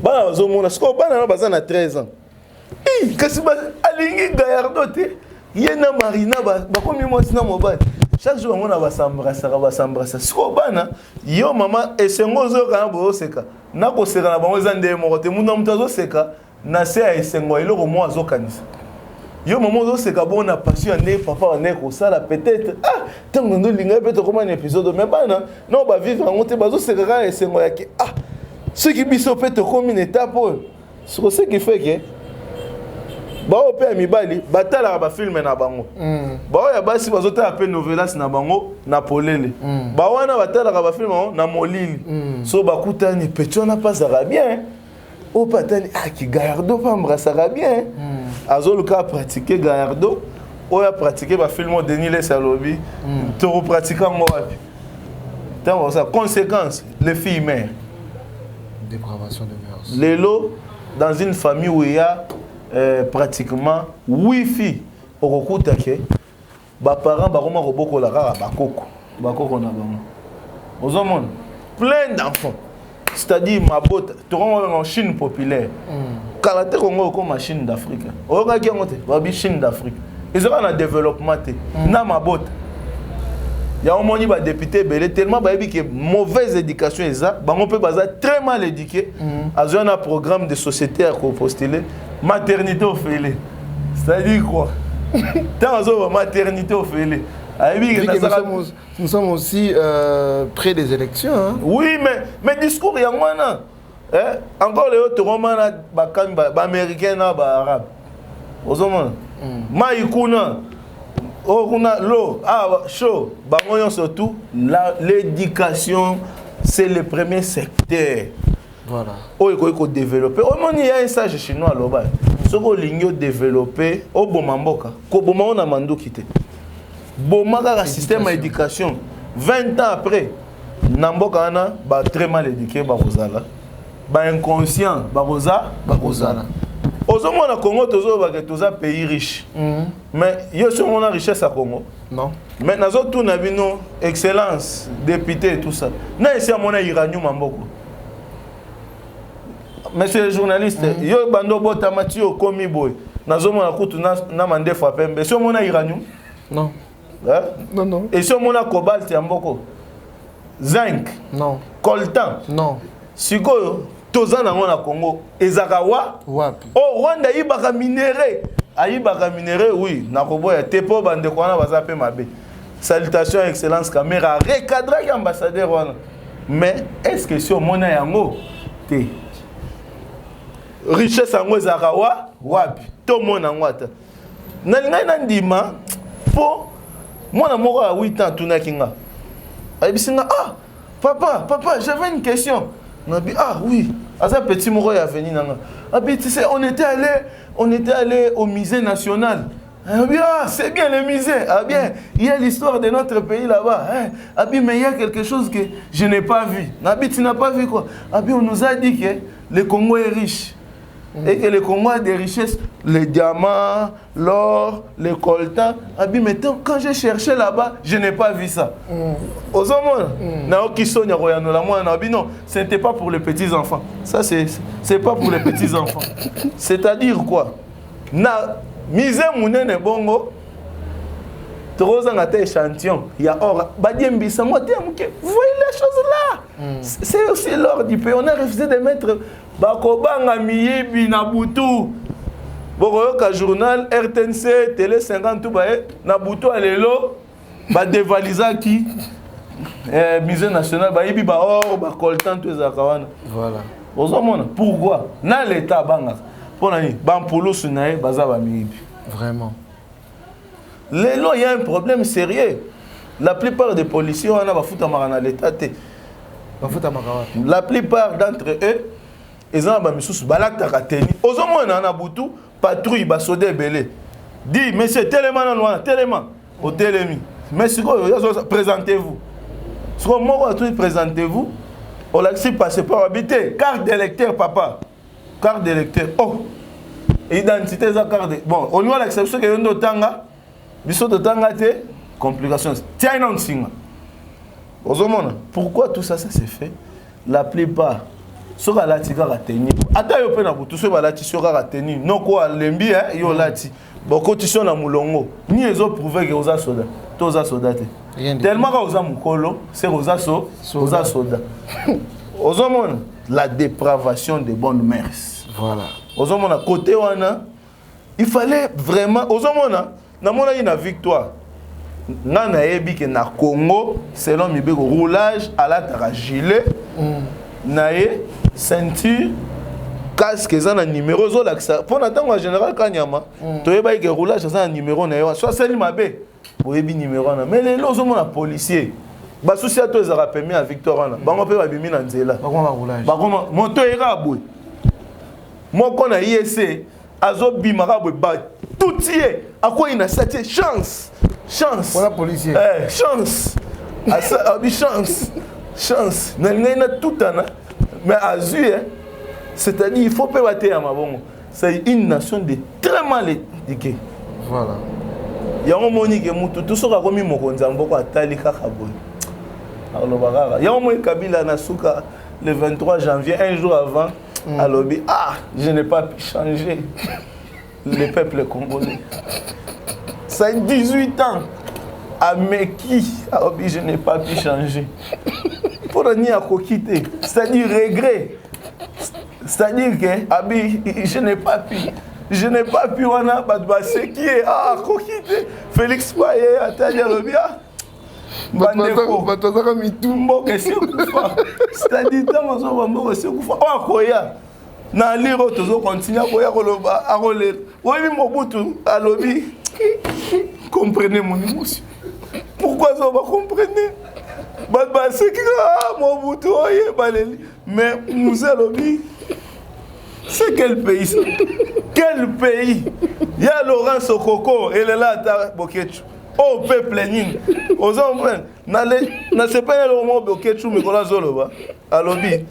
Bana bazomona siko bana bazana 13 ans kasi alingi Gallardo te yena Marina bakomi mwasi na mobali chaque jour on basambrasa siko bana yo mama esengo zoka na boseka na koseka na bango zande moko te muna mutazo seka na se ya esengo eloko mo azokanisa yo mama ozoseka bona passion ne papa ne ko sala peut-être tango ndo linga peut-être comme un épisode mais bana non ba vivre en te bazoseka ka esengo yake ce qui biso peut te comme une étape c'est ce qui fait que ba opé mibali batala ba film na bango ba ya basi bazota appel novelas na bango na polele ba wana batala ba film na molili so bakutani petona pas bien au patani ki Gallardo pas embrassera bien azoluka pratiquer Gallardo o ya pratiquer ba film Denis Les Salobi to pratiquer ngo wapi tant ça conséquence les filles mères dépravation de mœurs. Lélo, dans une famille où il y a pratiquement 8 filles, au Kokutake, les parents baroma roboko la rara bakoko na bango. Aux hommes, plein d'enfants. C'est-à-dire ma botte, tu en Chine populaire. karaté Congo comme machine d'Afrique. On a qui monté, babi Chine d'Afrique. Ils ont un développement na mabota. Il y a un moni ba député belé tellement ba que mauvaise éducation ça, ba on peut baza très mal éduqué. Ils ont un programme de société à postuler maternité au félé. C'est-à-dire quoi? Tant on maternité au félé. Nous sommes aussi près des élections. Hein? Oui, mais discours, il y a un encore les autres romans, les américains, les arabes. Aux hommes, Maïkouna, l'eau, chaud, surtout, l'éducation, c'est le premier secteur. Voilà. Il faut développer. Il y a un sage chinois là-bas. Ce qu'on a développé, au Bomamboka, au Bomamboka, on a mandou quitté. Bomaka système d'éducation 20 ans après Namboka ana ba très mal éduqué ba rozala ba inconscient ba rozala Ozomo na Congo tozo ba que toza pays riche mais yo sur mon richesse à Congo non mais nazo tout na bino excellence député et tout ça na ici à mon iranium mamboko monsieur le journaliste yo bando bota matio komi boy nazo mona kutu na mande fa pembe sur mon iranium non. Hein? Non, non. Et si on a cobalt, yamboko, zinc, non. coltan, non. Siko, tozan na ngona Congo, ezakawa, wapi. Oh, Rwanda yibaka minéré, ayibaka minéré, oui, na kobo ya tepo bande kwana bazape mabe. Salutations, excellence, caméra, recadré ambassadeur wana. Mais est-ce que si on mona yango, te richesse yango ezakawa, wapi, to mona ngwata. Nalingai nandima, po moi, à 8 ans, tout n'a qu'un gars. Ah, papa, j'avais une question. Ah oui, à ça petit moro est venu. Tu sais, on était allé au musée national. Ah, c'est bien le musée. Ah bien, il y a l'histoire de notre pays là-bas. Ah bien, mais il y a quelque chose que je n'ai pas vu. Tu n'as pas vu quoi? Ah bien, on nous a dit que le Congo est riche. Et que le Congo a des richesses, les diamants, l'or, les coltans. Ah bien, mais quand j'ai cherché là-bas, je n'ai pas vu ça. Aux hommes, non, ce n'était pas pour les petits-enfants. Ça, c'est pas pour les petits-enfants. C'est-à-dire quoi? Na mise mounene bongo, trois ans à échantillon, il y a or, badiembisa, moi, vous voyez les choses là? C'est aussi l'or du pays. On a refusé de mettre Bakobanga Miyibi Nabutu. Boroyoka journal, RTNC, Télé 50, tout baé, Nabutu Alelo, ba dévalisa qui musée national, ba yibi ba or, ba coltan, tout ça. Voilà. Pourquoi? Na l'état banga. Pour nani, Bampolo Sunae, Bazaba Miyibi. Vraiment. Lélo, il y a un problème sérieux. La plupart des policiers, on a bafouta marana l'état. La plupart d'entre eux, ils ont mis balak takateni. Ozomona na butu patrouille basodé belé. Dis monsieur tellement loin, tellement au télémi. Monsieur présentez-vous. Ce qu'on m'a dit présentez-vous. On l'a dit passer par habiter carte d'électeur papa. Carte d'électeur. Oh. Identité za carte. Bon, on a l'acception que yondo tanga. Biso de tanga te complications. Tiens non singa. Ozomona. Pourquoi tout ça s'est fait? La plupart so ka lati ka teni ata yo pe na butu so ba lati so ka teni non ko alembi yo lati boko tiso na mulongo ni ezo prouver que oza soda to oza soda te tellement ka oza mukolo c'est oza soda ozomona la dépravation des bonnes mœurs. Voilà. Ozomona côté wana il fallait vraiment ozomona na mona ina victoire na yebi que na Congo selon mibeko roulage à la gilet nae ceinture casque ça na numéro zo laksa pour n'attendre en général kanyama to yeba que roulage ça na numéro na yo soit celle mabe boyebi numéro na mais les lozo mona policier ba souci to ezara permis à victoire na bango pe ba bimi na nzela bakoma roulage bakoma moto era boy moko na IEC azo bimaka boy ba tout yé à quoi il a cette chance pour la policier chance à ça chance na tout ana mais azu c'est-à-dire il faut pas battre à mabongo c'est une nation de très mal éduquée. Voilà. Il y a un moni que mutu tout ça comme mokonza mboko atali kaka boy alors bagara il y a un moy Kabila na suka le 23 janvier un jour avant alobi je n'ai pas pu changer le peuple congolais. Ça a 18 ans à Meki, alobi je n'ai pas pu changer. Pour ni à quitter, c'est-à-dire regret. C'est-à-dire que abi je n'ai pas pu wana ce qui est quitter Félix Paye atali alobi bandeko batozaka mitumbo kesi kufa. C'est-à-dire dans zo bambo kesi kufa koya na liro tozo continuer koya koloba akolela oyebi Mobutu alobi comprenez mon émotion. Pourquoi ça va comprendre? C'est qui Mobutu oye baleli mais nous alobi c'est quel pays ça? Quel pays? Il y a Laurent Sokoko et là Bokechu. Oh peuple ning. Aux hommes, na se pas le mot Bokechu mais kola zoloba. Alobi.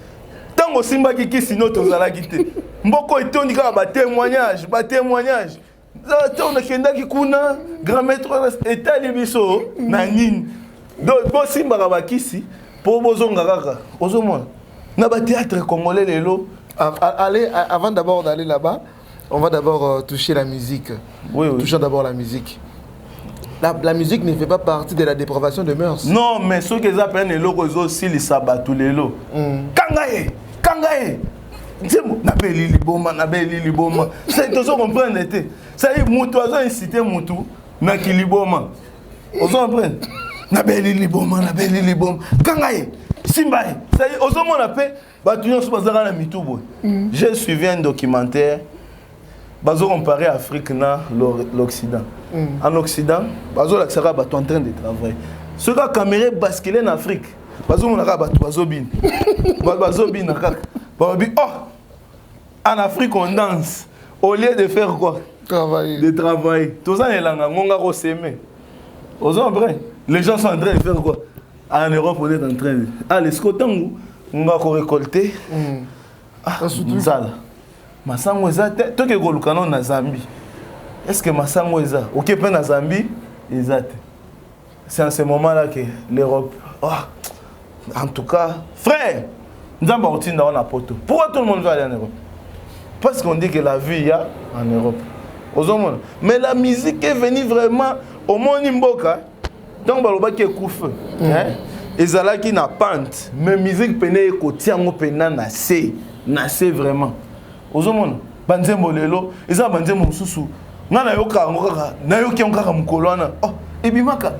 Tango simba kiki sino tozala kité. Mboko etondi ka ba témoignage. On a kenda ki kuna grand maître etali biso na nini. Donc bo simba ka ba kisi po bozonga kaka. Ozomona. Na ba théâtre congolais lelo. Allez, avant d'abord d'aller là-bas, on va d'abord toucher la musique. Oui. Touchons d'abord la musique. La musique ne fait pas partie de la dépravation de mœurs. Non, mais ceux qui appellent les locaux aussi, les sabbats, tous les lots. Kangaye. Nabeli liboma. C'est tout ça qu'on prend l'été. Ça y est, Moutou, ça y est, cité Moutou, Naki liboma. On s'en prend. Nabeli liboma. Kangaye. Simbaye. Ça y est, on s'en appelle. J'ai suivi un documentaire. Bazo comparé Afrique na l'Occident. En Occident, bazo la sera en train de travailler. Ceux qui caméra basculer en Afrique, bazo mon arabe bazo bin. Bazo bin en Afrique on danse au lieu de faire quoi? Travailler. De travailler. Tout ça est là, on a s'aimer. Les gens sont en train de faire quoi? En Europe on est en train de. Allez, ce qu'on on va récolter. Nzala. Masango eza te to ke kolukana na Zambie. Est-ce que masango eza OK pe na Zambie ezate. C'est en ce moment-là que l'Europe en tout cas frère nzamba otinda on a poto. Pourquoi tout le monde veut aller en Europe? Parce qu'on dit que la vie y a en Europe. Mais la musique est venue vraiment au monde mboka. Donc baloba ki ekufe. Ezalaki na pente mais musique pene ko tiango pena na se vraiment ozomona banzembo lelo eza banzembo mususu ngana yoka ngokaka na yoki ngokaka mukolwana ebimaka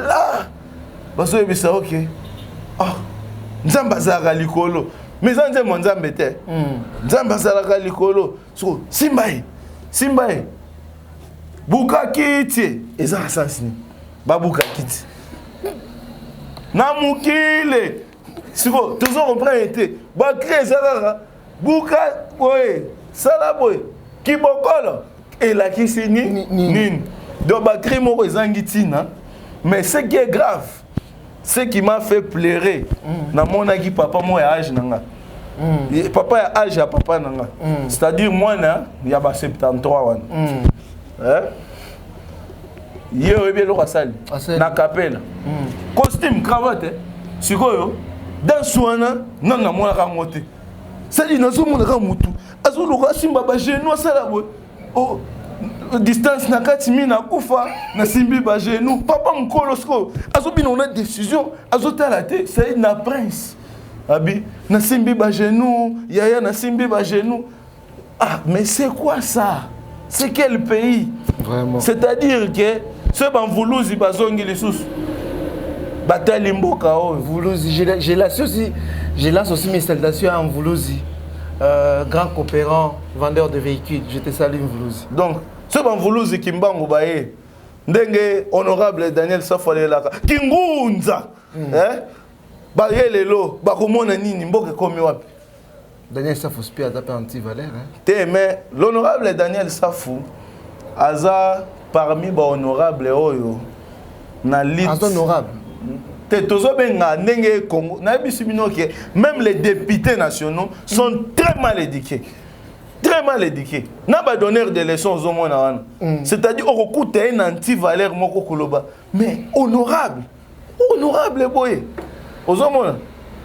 la baso ebisa OK nzamba zaka likolo mais nzembo nzambe te nzamba zaka likolo so simbaye bukakiti eza assassine babukakiti Namukile. Siko, toujours on prend été. Bakre Zara. Buka boy. Salaboy. Kibokolo. Et la kisini nin. Donc Bakre moko ezangitina. Mais ce qui est grave, ce qui m'a fait pleurer, na mona ki papa moi âge nanga. Papa ya âge à papa nanga. C'est-à-dire moi na ya ba 73 wana. Hier on est bien le sali na capella costume cravate sikoyo dans soana nanga mona ka ngote sali na zo mona ka mutu azo loka simba ba genou sala boy distance na kati mina kufa na simbi ba genou papa mkolo sko azo bino na décision azo tala te c'est na prince abi na simbi ba genou yaya na simbi ba genou mais c'est quoi ça? C'est quel pays? Vraiment. C'est-à-dire que ceux qui Voulouzi bazongi les sous. Bataille Mboka. Voulouzi, je lance aussi mes salutations à Voulouzi, grand coopérant, vendeur de véhicules. Je te salue Voulouzi. Donc, ceux qui Voulouzi qui mbango baé, ndenge honorable Daniel Safalela, Kingunza, baye lelo, bakomona nini mboka komi wapi? Daniel Safou spie à taper anti-valère. Mais l'honorable Daniel Safou, aza parmi les honorables, na lit. Honorable. Même les députés nationaux sont très mal éduqués. Très mal éduqués. N'a pas donné des leçons aux hommes. C'est-à-dire, on recoute un anti-valère, mais honorable. Honorable, boy. Aux hommes.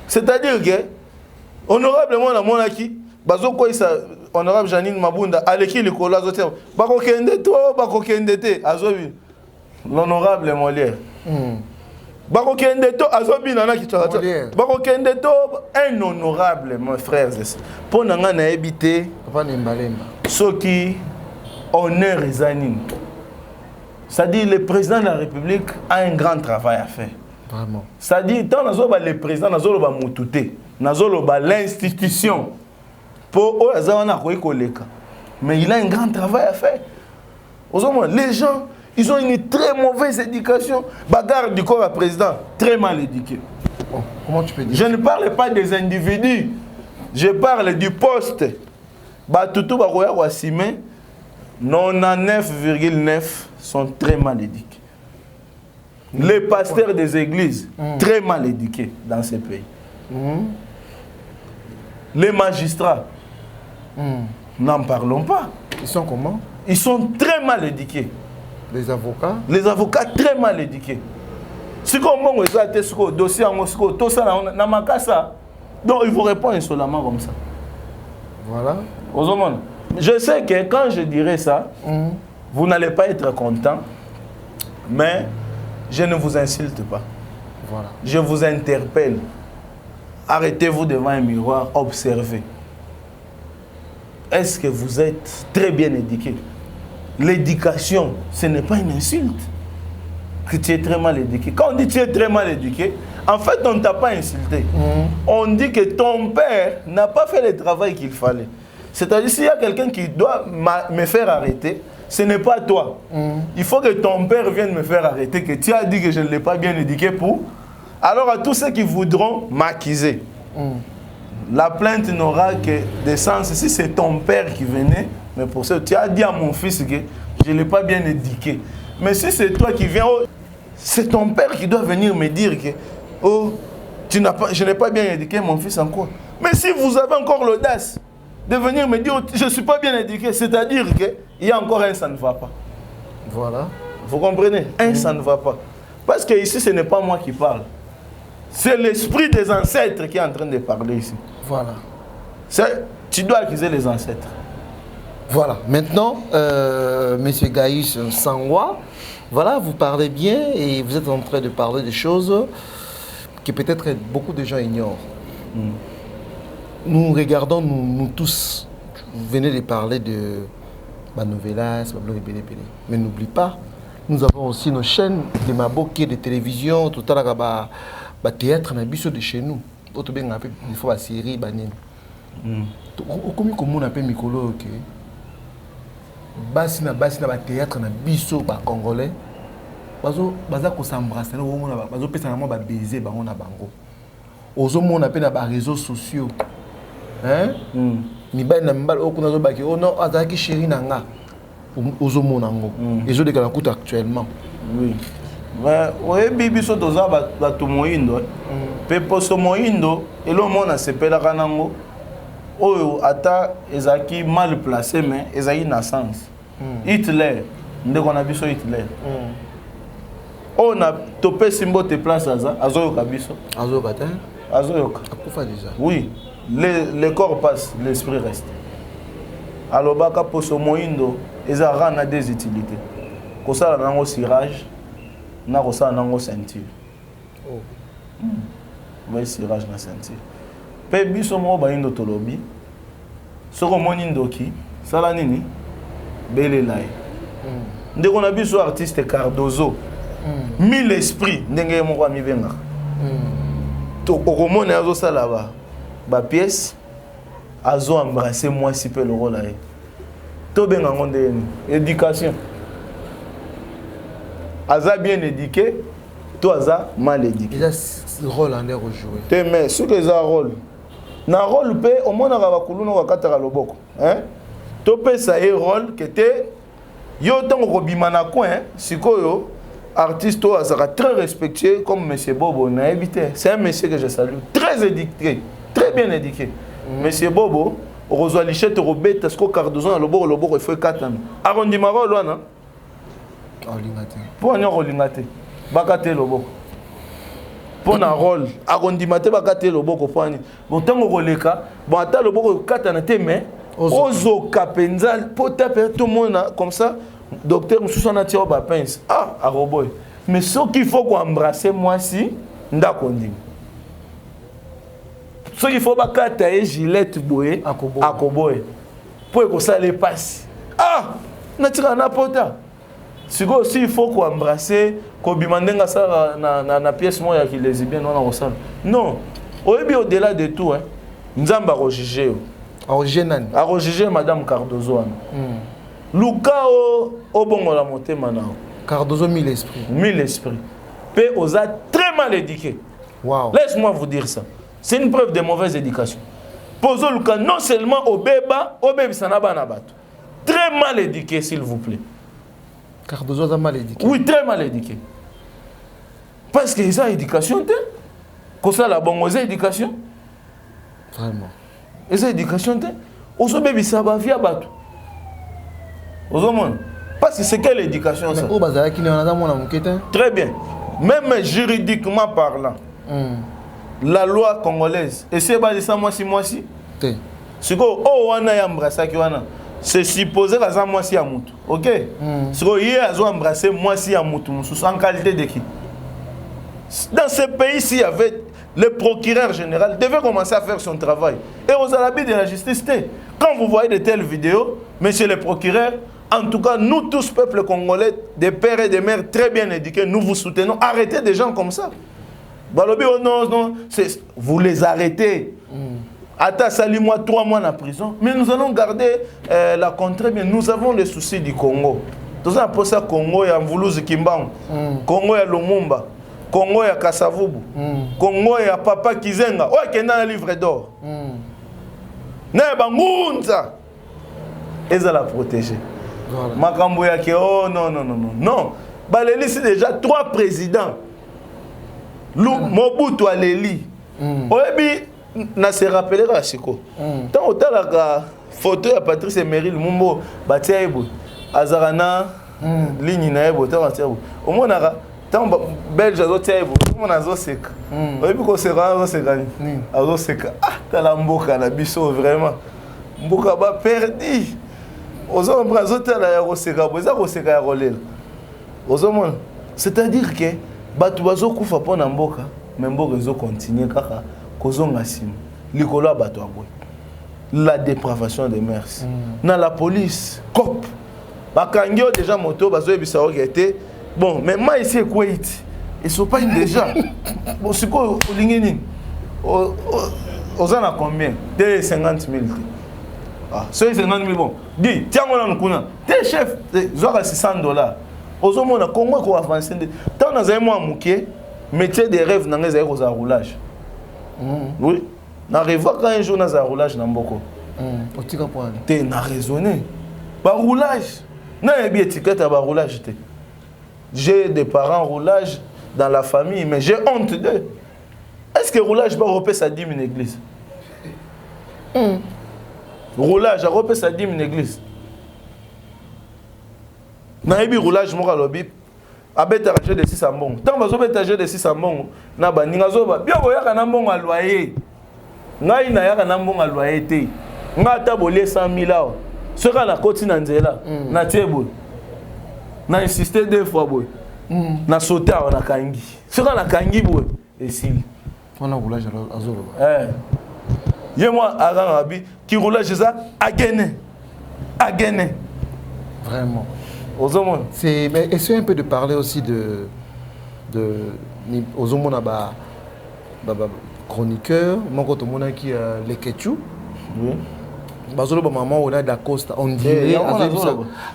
C'est-à-dire que, honorablement, la monarchie, bazo koisa honorable Janine Mabunda aleki likolo azotia bakokende te azobi l'honorable Molière bakokende to azobina na kitaka bakokende to un honorable mon frère pour nanga na ebité papa Nembalemba soki honneur ezanine. C'est-à-dire le président de la République a un grand travail à faire. Vraiment. C'est-à-dire tant le président nazoloba mutute nazoloba l'institution pour mais il a un grand travail à faire. Les gens, ils ont une très mauvaise éducation. Bagarre du corps à président, très mal éduqué. Bon, comment tu peux dire? Je ne parle pas des individus, je parle du poste. Batutu Baroya Wassime, 99,9 sont très mal éduqués. Les pasteurs des églises, très mal éduqués dans ces pays. Les magistrats, n'en parlons pas. Ils sont comment? Ils sont très mal éduqués. Les avocats? Les avocats très mal éduqués. Si on a un dossier, tout ça, donc il vous répond insolemment comme ça. Voilà. Je sais que quand je dirai ça, vous n'allez pas être content, mais je ne vous insulte pas. Voilà. Je vous interpelle. Arrêtez-vous devant un miroir, observez. Est-ce que vous êtes très bien éduqué? L'éducation, ce n'est pas une insulte. Que tu es très mal éduqué. Quand on dit que tu es très mal éduqué, en fait, on ne t'a pas insulté. On dit que ton père n'a pas fait le travail qu'il fallait. C'est-à-dire, s'il y a quelqu'un qui doit me faire arrêter, ce n'est pas toi. Il faut que ton père vienne me faire arrêter, que tu as dit que je ne l'ai pas bien éduqué pour. Alors à tous ceux qui voudront m'accuser, la plainte n'aura que des sens si c'est ton père qui venait. Mais pour ça, tu as dit à mon fils que je ne l'ai pas bien éduqué. Mais si c'est toi qui viens, c'est ton père qui doit venir me dire que je n'ai pas bien éduqué mon fils en quoi. Mais si vous avez encore l'audace de venir me dire je ne suis pas bien éduqué, c'est-à-dire qu'il y a encore un ça ne va pas. Voilà. Vous comprenez? Un ça ne va pas. Parce que ici, ce n'est pas moi qui parle. C'est l'esprit des ancêtres qui est en train de parler ici. Voilà. Tu dois accuser les ancêtres. Voilà. Maintenant, Monsieur Gaius Sangwa, voilà, vous parlez bien et vous êtes en train de parler des choses que peut-être beaucoup de gens ignorent. Nous regardons, nous tous, vous venez de parler de Novelas, mais n'oublie pas, nous avons aussi nos chaînes de Maboké, de télévision, tout à l'heure, théâtre, de chez nous. Il faut la série, comment on appelle Mikolo, ok? Basi na théâtre na biso ba congolais baza ko s'embrasser na wona bazo pesa na mo ba baiser bango na bango ozo mona pe na ba réseaux sociaux hein mibali na mibali okuna zo baki non azaki chéri nanga ozo mona ngo ezo de kala kuta actuellement oui mais ouais bibiso toza ba to moindo pe poso moindo elo mona sepela kanango oyo ata ezaki mal placé mais ezaki na sens. Hitler ndeko na biso Hitler. On a topé simbo te place azoyoka biso. Azoyoka te? Azoyoka. Akufa déjà. Oui, le corps passe, l'esprit reste. Alobaka poso moindo ezara na des utilités. Kosala nango cirage na kosala nango ceinture. Mais cirage na ceinture. Pe biso mo ba indo tolobi soko moni ndoki sala nini belelai ndeko na biso artiste Cardozo mille esprit ndenge moko amibenga to okomona azo sala ba pièce azo embrasser moi si peu le rôle là to benga ngonde éducation aza bien éduqué to aza mal éduqué il a ce rôle en rejouer te mais ce que ça rôle na rôle pe au mona ka bakulu no kataka loboko hein to pe ça est rôle que te yo tango kobima na coin sikoyo artiste to azaka très respecté comme monsieur Bobo na évité c'est un monsieur que je salue très éduqué très bien éduqué monsieur Bobo rozwa lichette robeta sko Cardozo na loboko il faut katana arrondima rôle wana olingate pour on olingate bakate loboko pour un rôle arrondimate bakate loboko pani bon tango koleka bon ata loboko kata na te mais ozo kapenza pota pe tout le monde comme ça docteur Moussoussana tio ba pince ah aroboy mais ce qu'il faut qu'on embrasser moi si ndako ndimi ce qu'il faut bakata e gilette boye akoboy pour que ça les passe ah na tira na pota siko aussi il faut qu'on embrasser ko bimandenga ça na pièce moya qui les bien on a non au-delà de tout hein nzamba rojiger a madame Cardozo Luka au bongo la motema na Cardozo mille esprits pe osa très mal éduqué. Wow. Laisse-moi vous dire ça. C'est une preuve de mauvaise éducation. Pozo Luka non seulement au bébé sanaba na bato. Très mal éduqué s'il vous plaît. Cardozo a mal éduqué. Oui, très mal éduqué. Parce que ça éducation te. Comme ça la bongo éducation. Vraiment. Et ça éducation te. Oso bébé ça va via bato. Parce que c'est quelle éducation ça? Très bien. Même juridiquement parlant, la loi congolaise, et c'est basé ça moi si. C'est quoi? Oh, on a embrassé qui wana. C'est supposé que ça moi si à moutou. Ok? C'est quoi? Hier ils ont embrassé moi si à moutou. En qualité de qui? Dans ce pays-ci, il y avait le procureur général devait commencer à faire son travail. Et aux alabis de la justice, quand vous voyez de telles vidéos, monsieur le procureur, en tout cas, nous tous, peuple congolais, des pères et des mères très bien éduqués, nous vous soutenons. Arrêtez des gens comme ça. Balobi, oh non, vous les arrêtez. Attends, salis-moi 3 mois en prison. Mais nous allons garder la contrée. Mais nous avons les soucis du Congo. Tout ça, pour ça, Congo, il y a Mvoulouz Kimbangu. Congo, il y a Lumumba. Congo, il y a Kassavubu. Congo, il y a Papa Kizenga. Oh, il y a un livre d'or. Il y a Bangunza. Et ça la protéger. Makambo yake oh non. Baleli c'est déjà 3 présidents. Mobutu aleli. Oyebi na se rappeler à Siko. Tant otala photo ya Patrice Emery Lumumba batia ebo azarana ligne na ebo tant batia ebo. Omonaka tant belge azotia ebo omona azoseka. Oyebi ko seka azoseka ni. Azoseka ah tala mboka na biso vraiment. Mboka ba perdi. C'est-à-dire que bato bazo kufa pona mboka mais mboka zo continuer kaka kozonga sima likolo ya bato aboy la dépravation des mœurs na la police cop bakangio déjà moto bazo ebisa okete bon mais moi ici Kuwait ils sont pas déjà bon siko olingini ozana combien de 50 000 ah, c'est 50 000 bon. Dis, tiens, on a un kuna. T'es chef, $600. Aux hommes, on a Congo qui a avancé. Tant on a un mois mouqué, métier des rêves dans les aéros à roulage. Oui. On arrive quand un jour dans un roulage dans Mboko. T'es n'a raisonné. Par roulage. Non, il y a une étiquette à roulage. J'ai des parents roulage dans la famille, mais j'ai honte d'eux. Est-ce que roulage va repérer sa dîme une église? Roulage, à repérer sa dîme une église. Naïbi roulage, moi, lobby. Abet arraché de 6 ambons. Tant que vous avez de 6 ambons, naba ningazoba. Bien, vous avez un ambon à loyer. Naï n'a un ambon à loyer. Nga tabolé 100 000 €. Ce qu'on a continué là, na table. Na insisté 2 fois boy. Na sauté on a kangi. Ce qu'on a kangi boy. Et si. On a roulage à Zoro. Yé moi Arabi qui roulage ça à gagner. Vraiment. C'est mais essayez un peu de parler aussi de aux hommes ba chroniqueur, mon côté mon qui les Ketchou. Oui. Bazolo ba maman on a d'Acosta on dirait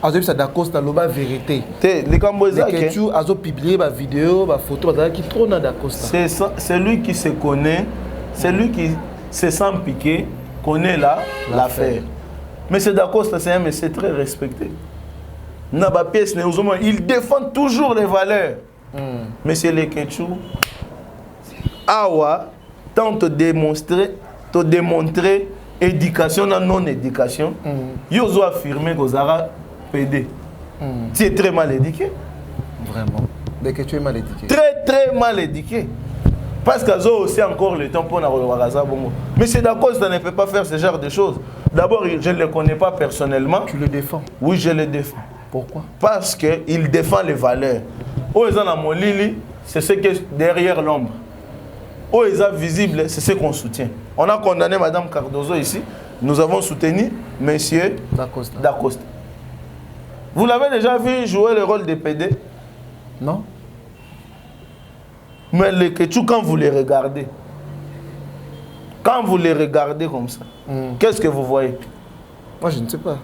azo ça d'Acosta loba vérité. Les Cambodgiens les Ketchou azo publier ba vidéo, ba photo bazala qui trop na d'Acosta. C'est lui qui se connaît, c'est lui qui se sent piqué, connaît l'affaire. Mais c'est d'Acosta, c'est un monsieur très respecté. Il défend toujours les valeurs. Monsieur Leketchou, Awa, tente de démontrer éducation ou non-éducation. Il a affirmé que vous avez pédé. Tu es très mal éduqué. Vraiment. Leketchou est mal éduqué. Très mal éduqué. Parce qu'Azo aussi encore le temps pour Narolwaraza Bongo. Mais c'est d'accord, ça ne peut pas faire ce genre de choses. D'abord, je ne le connais pas personnellement. Tu le défends? Oui, je le défends. Pourquoi? Parce qu'il défend les valeurs. Oezana Molili, c'est ce qui est derrière l'ombre. Oeza visible, c'est ce qu'on soutient. On a condamné Madame Cardozo ici. Nous avons soutenu Monsieur Dacosta. Vous l'avez déjà vu jouer le rôle de PD? Non. Mais les Kéchou, quand vous les regardez, comme ça, qu'est-ce que vous voyez? Moi, je ne sais pas.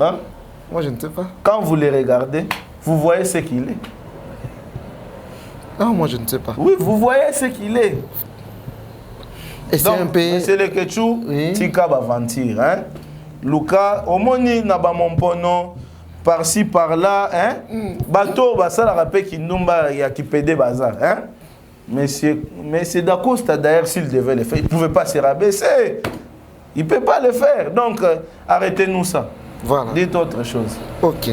Hein? Moi, je ne sais pas. Quand vous les regardez, vous voyez ce qu'il est. Non, moi, je ne sais pas. Oui, vous voyez ce qu'il est. Et c'est un pays... C'est le Kéchou, Tika Bavantir. Hein? Luka, Omoni Nabamompono, par-ci, par-là, hein? Bateau, Basala Rapé Kindumba, Yakipede Bazar. Hein? Mais c'est Dacosta, d'ailleurs, s'il devait le faire, il ne pouvait pas se rabaisser. Il ne peut pas le faire. Donc, arrêtez-nous ça. Voilà. Dites autre chose. Ok.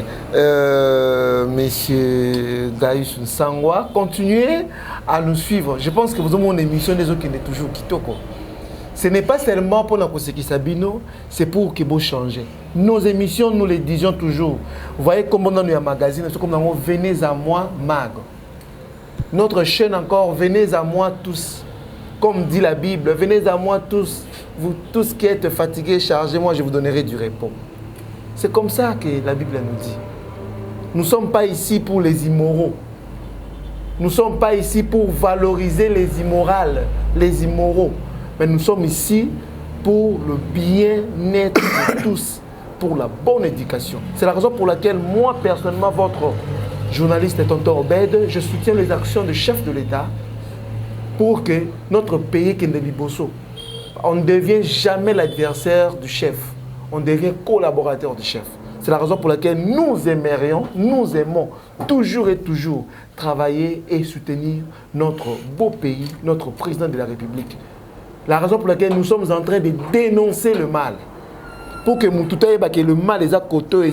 Monsieur Gaius Nsangwa, continuez à nous suivre. Je pense que vous avez une émission des autres qui est toujours Kitoko. Ce n'est pas seulement pour la Koseki Sabino, c'est pour que vous changez. Nos émissions, nous les disions toujours. Vous voyez comment dans nos magazines, c'est comme dans venez à moi, Mag. Notre chaîne encore, venez à moi tous. Comme dit la Bible, venez à moi tous. Vous tous qui êtes fatigués, chargez, moi je vous donnerai du repos. C'est comme ça que la Bible nous dit. Nous ne sommes pas ici pour les immoraux. Nous ne sommes pas ici pour valoriser les immorales, les immoraux. Mais nous sommes ici pour le bien-être de tous, pour la bonne éducation. C'est la raison pour laquelle moi, personnellement, votre journaliste Tonton Obed, je soutiens les actions du chef de l'État pour que notre pays, Kendeli Bosso, on ne devient jamais l'adversaire du chef. On devient collaborateur du chef. C'est la raison pour laquelle nous aimons toujours et toujours travailler et soutenir notre beau pays, notre président de la République. La raison pour laquelle nous sommes en train de dénoncer le mal. Pour que le mal est à côté,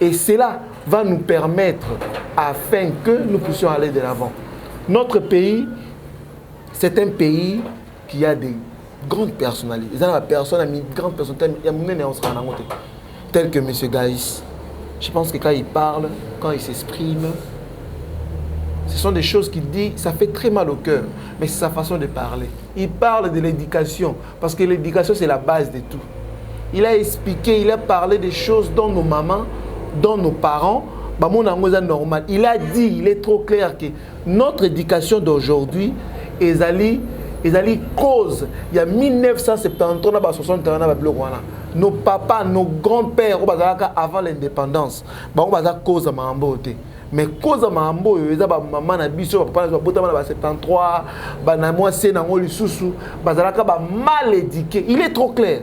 Et cela va nous permettre, afin que nous puissions aller de l'avant. Notre pays, c'est un pays qui a des grandes personnalités. Il y a des grandes personnalités, telles que M. Gaïs. Je pense que quand il parle, quand il s'exprime, ce sont des choses qu'il dit, ça fait très mal au cœur, mais c'est sa façon de parler. Il parle de l'éducation, parce que l'éducation, c'est la base de tout. Il a expliqué, il a parlé des choses dont nos mamans, dont nos parents, normal. Il a dit, il est trop clair que notre éducation d'aujourd'hui, cause, il y a 1973, 61 nos papas, nos grands-pères, avant l'indépendance, cause à Mambote. Mais cause de mambo, maman na biso, papa na bota na 73, na moi c'est na ngoli susu, bazalaka ba mal éduqué. Il est trop clair.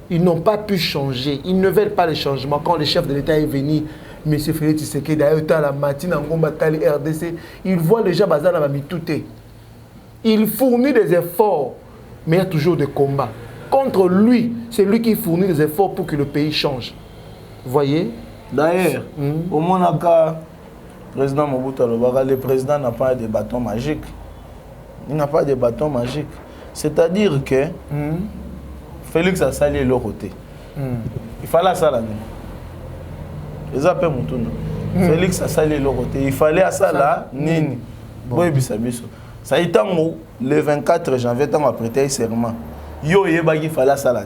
Ils n'ont pas pu changer. Ils ne veulent pas les changements. Quand le chef de l'État est venu, M. Félix Tshisekedi, d'ailleurs, la matinée en combat RDC, il voit déjà bazala ba mitouté. Il fournit des efforts, mais il y a toujours des combats. Contre lui, c'est lui qui fournit des efforts pour que le pays change. Vous voyez? D'ailleurs, au Monaco, le président Mobutu Alobaka, le président n'a pas de bâton magique. Il n'a pas de bâton magique. C'est-à-dire que Félix a sali l'autre côté. Il fallait ça là. Ils appellent Moutouna. Félix a sali l'autre côté. Il fallait ça là. Nini. Bon, ça a été le 24 janvier, quand on a prêté serment. Yo yebagi fallait ça là.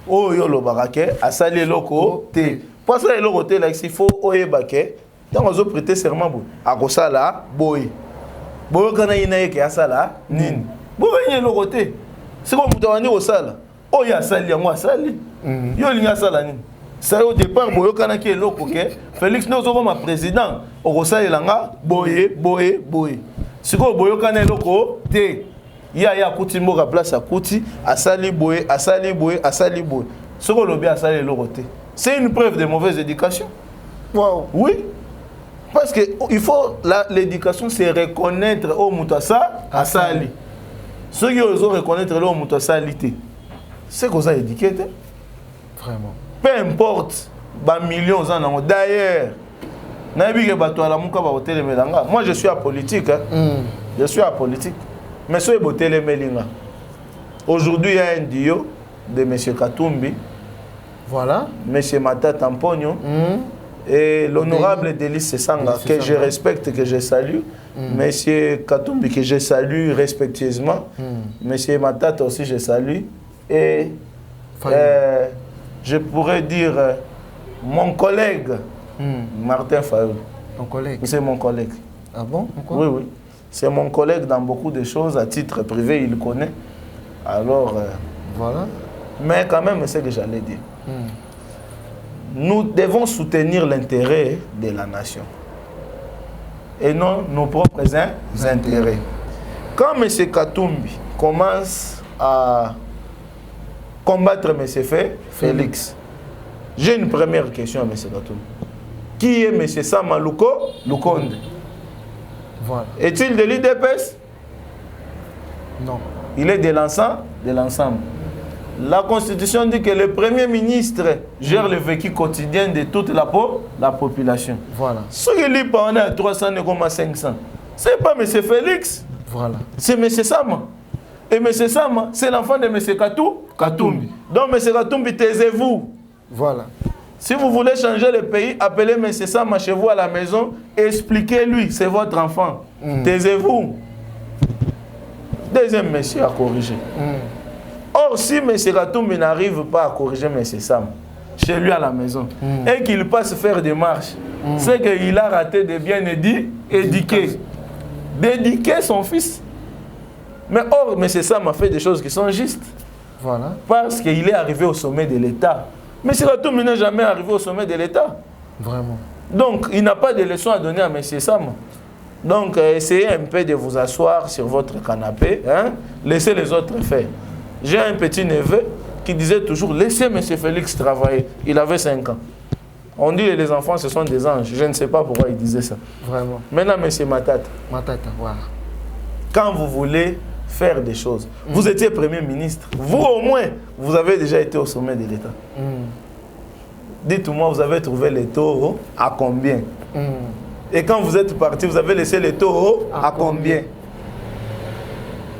Oh yo lo barake a sali l'autre côté. Parce que l'autre côté, il faut oyebake. Quand on a prêté serment, à ça là, boy. Boy, quand on a une ça là, nini. Boy, il y a l'autre côté. C'est comme vous avez dit au sale. Oh, il y a sali, moi sali. Yo, il y a ça là, nini. Ça au départ, boy, quand on a qui est l'autre côté. Félix nous sommes ma président. Au sale là, boy. C'est comme boy, quand on a l'autre côté. Il y a Kouti Mora place à Kouti, à sali boy. C'est comme l'objet à sali l'autre côté. C'est une preuve de mauvaise éducation. Wow. Oui. Parce que il faut l'éducation, c'est reconnaître au Moutassa à Sali. Ceux qui osent reconnaître au Moutassa à l'ité, c'est qu'on a éduqué. Vraiment. Peu importe, bah millions en ont. D'ailleurs, Moi, je suis apolitique. Hein. Je suis apolitique. Mais ce est Melinga. Aujourd'hui, il y a un duo de M. Katumbi. Voilà. M. Matata Tampogno. Et l'honorable Delis Sesanga, que je respecte, que je salue. M. Katumbi, que je salue respectueusement. M. Matata aussi, je salue. Et je pourrais dire mon collègue, Martin Fayoul. Ton collègue? C'est mon collègue. Ah bon? Pourquoi? Oui, oui. C'est mon collègue dans beaucoup de choses. À titre privé, il connaît. Alors, voilà. Mais quand même, c'est ce que j'allais dire. Nous devons soutenir l'intérêt de la nation. Et non nos propres intérêts. Quand M. Katumbi commence à combattre M. Félix, j'ai une première question à M. Katumbi. Qui est M. Sama Lukonde? Voilà. Est-il de l'UDPS? Non. Il est de l'ensemble. La Constitution dit que le Premier ministre gère le vécu quotidien de toute la population. Voilà. Ce qui est pendant 300,500, ce n'est pas M. Félix. Voilà. C'est M. Sama. Et M. Sama, c'est l'enfant de M. Katumbi. Donc M. Katumbi, taisez-vous. Voilà. Si vous voulez changer le pays, appelez M. Sama chez vous à la maison, expliquez-lui, c'est votre enfant. Taisez-vous. Deuxième monsieur à corriger. Or, si M. Katumbi n'arrive pas à corriger M. Sam chez lui à la maison et qu'il passe faire des marches, c'est qu'il a raté de bien éduquer son fils. Mais or, M. Sam a fait des choses qui sont justes. Voilà. Parce qu'il est arrivé au sommet de l'État. M. Katumbi n'est jamais arrivé au sommet de l'État. Vraiment. Donc, il n'a pas de leçons à donner à M. Sam. Donc, essayez un peu de vous asseoir sur votre canapé. Hein? Laissez les autres faire. J'ai un petit neveu qui disait toujours « Laissez M. Félix travailler ». Il avait 5 ans. On dit que les enfants, ce sont des anges. Je ne sais pas pourquoi il disait ça. Vraiment. Maintenant, M. Matata. Matata, voilà. Quand vous voulez faire des choses, vous étiez Premier ministre. Vous, au moins, vous avez déjà été au sommet de l'État. Dites-moi, vous avez trouvé les taux à combien? Et quand vous êtes parti, vous avez laissé les taux à combien?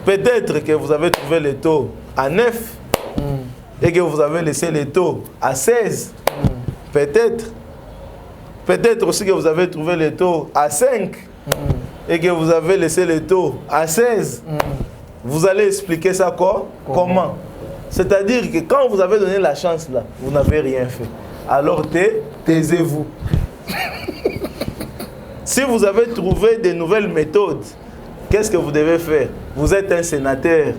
Peut-être que vous avez trouvé les taux à 9 et que vous avez laissé les taux à 16. Peut-être. Peut-être aussi que vous avez trouvé les taux à 5 et que vous avez laissé les taux à 16. Vous allez expliquer ça comment? C'est-à-dire que quand vous avez donné la chance là, vous n'avez rien fait. Alors taisez-vous. Si vous avez trouvé de nouvelles méthodes, qu'est-ce que vous devez faire? Vous êtes un sénateur,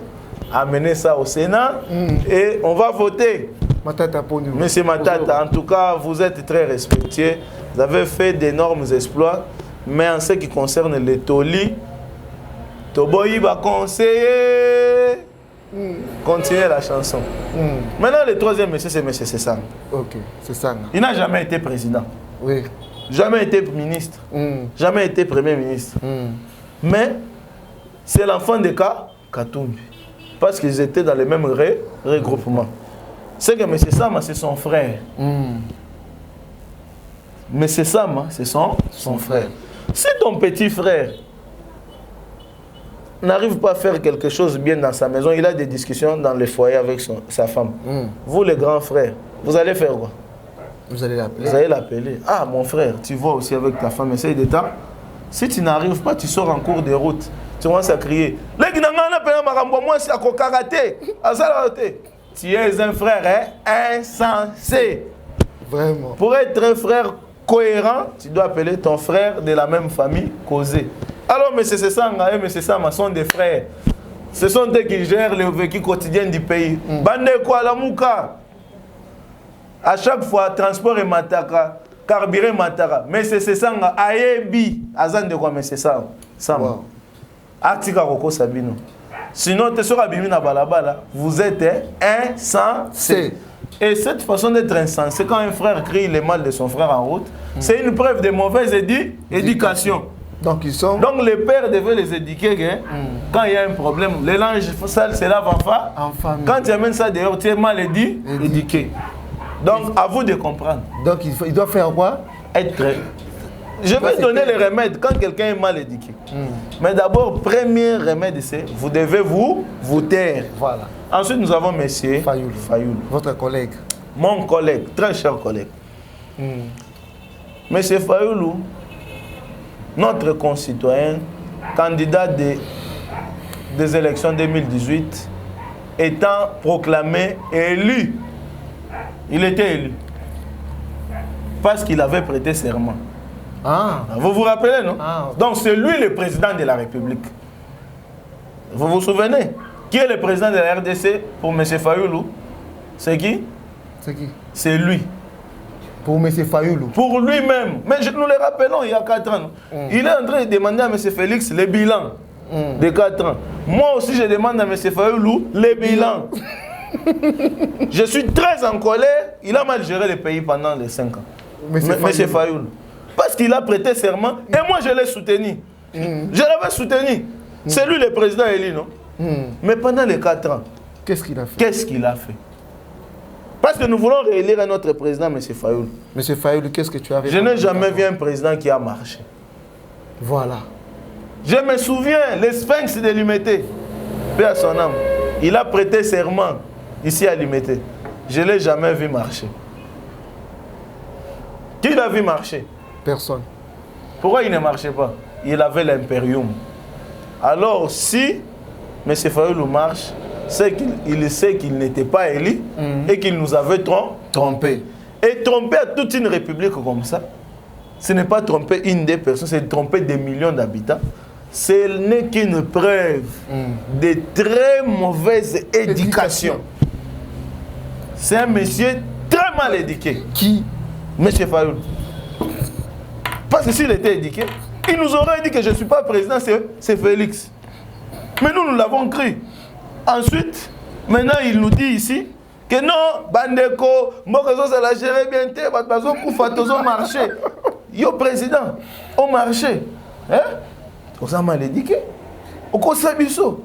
amenez ça au Sénat et on va voter. Matata pour nous. Monsieur Matata, en tout cas, vous êtes très respectueux. Vous avez fait d'énormes exploits, mais en ce qui concerne les Toli, Toboyi va conseiller. Continuez la chanson. Maintenant, le troisième monsieur, c'est M. Sesanga. Ok, c'est ça. Il n'a jamais été président. Oui. Jamais été ministre. Jamais été Premier ministre. Mais c'est l'enfant de Katumbi. Parce qu'ils étaient dans le même regroupement. C'est que M. Sama, c'est son frère. M. Sama, c'est son frère. Si ton petit frère n'arrive pas à faire quelque chose bien dans sa maison, il a des discussions dans le foyer avec sa femme. Vous, les grands frères, vous allez faire quoi? Vous allez l'appeler. Vous allez l'appeler. Ah, mon frère, tu vas aussi avec ta femme, essaye de temps. Si tu n'arrives pas, tu sors en cours de route. Tu commences à crier. Tu es un frère insensé. Vraiment. Pour être un frère cohérent, tu dois appeler ton frère de la même famille, causer. Alors, M. Sesanga et M. Sama sont des frères. Ce sont eux qui gèrent le vécu quotidien du pays. Bande quoi la mouka. À chaque fois, transport et mataka, carburant mataka. M. Sesanga, ayebi, azan de quoi M. Sama. Artika Roko Sabino. Sinon, tu seras bimi na balabala, vous êtes insensé. Et cette façon d'être insensé, quand un frère crie le mal de son frère en route, c'est une preuve de mauvaise éducation. Donc, Donc les pères devaient les éduquer quand il y a un problème. Les langes sales, c'est là en famille. Quand tu amènes ça dehors, tu es mal éduqué. Donc à vous de comprendre. Donc il doit faire quoi? Être Je vais donner les remèdes quand quelqu'un est mal éduqué. Mais d'abord, premier remède, c'est vous devez vous taire. Voilà. Ensuite, nous avons M. Fayoulou. Votre collègue. Mon collègue, très cher collègue. M. Fayoulou, notre concitoyen, candidat des élections 2018, étant proclamé élu. Il était élu. Parce qu'il avait prêté serment. Ah. Vous vous rappelez, non? Ah, okay. Donc c'est lui le président de la République. Vous vous souvenez? Qui est le président de la RDC pour M. Fayoulou? C'est qui? C'est qui? C'est lui. Pour M. Fayoulou? Pour lui-même. Mais nous le rappelons il y a 4 ans. Il est en train de demander à M. Félix le bilan de 4 ans. Moi aussi je demande à M. Fayoulou le bilan. Je suis très en colère. Il a mal géré le pays pendant les 5 ans. M. Fayoulou. Parce qu'il a prêté serment et moi je l'ai soutenu. Je l'avais soutenu. C'est lui le président élu, non? Mais pendant les 4 ans, qu'est-ce qu'il a fait? Qu'est-ce qu'il a fait? Parce que nous voulons réélire notre président, M. Fayoulou. M. Fayoulou, qu'est-ce que tu avais fait? Je n'ai jamais vu un président qui a marché. Voilà. Je me souviens, le Sphinx de Limité, paix à son âme, il a prêté serment ici à Limité. Je ne l'ai jamais vu marcher. Qui l'a vu marcher? Personne. Pourquoi il ne marchait pas? Il avait l'impérium. Alors, si M. Fayoulou marche, c'est qu'il sait qu'il n'était pas élu et qu'il nous avait trompé. Et tromper à toute une république comme ça, ce n'est pas tromper une des personnes, c'est tromper des millions d'habitants. Ce n'est qu'une preuve de très mauvaise éducation. C'est un monsieur très mal éduqué. Qui? M. Fayoulou. Parce que s'il était éduqué, il nous aurait dit que je ne suis pas président, c'est Félix. Mais nous l'avons cru. Ensuite, maintenant il nous dit ici que non, Bandeko, Mokozo, ça l'a géré bien, Batbazo, Koufatozo, marché. Yo, président, au marché. Hein? On a mal éduqué. Au Kosabiso.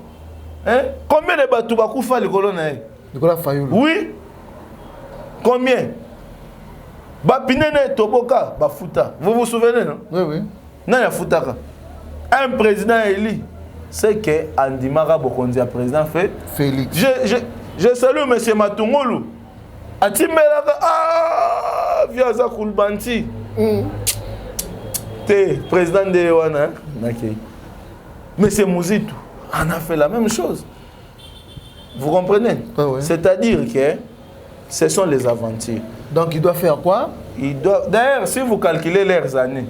Hein? Combien de Batouba Koufa le colonne? Nicolas Fayoulou. Oui. Combien? Bapinene Toboka, Bafuta. Vous vous souvenez, non? Oui, oui. Non, il y a Futaka. Un président élu, c'est que Andimara Bokonzi, un président fait. Félix. Je salue M. Matungolu. Atimelaka, Viaza Koulbanti. T'es président de Ewana. M. Mouzitou, on a fait la même chose. Vous comprenez? Ah ouais. C'est-à-dire que ce sont les aventures. Donc il doit faire quoi? D'ailleurs, si vous calculez leurs années,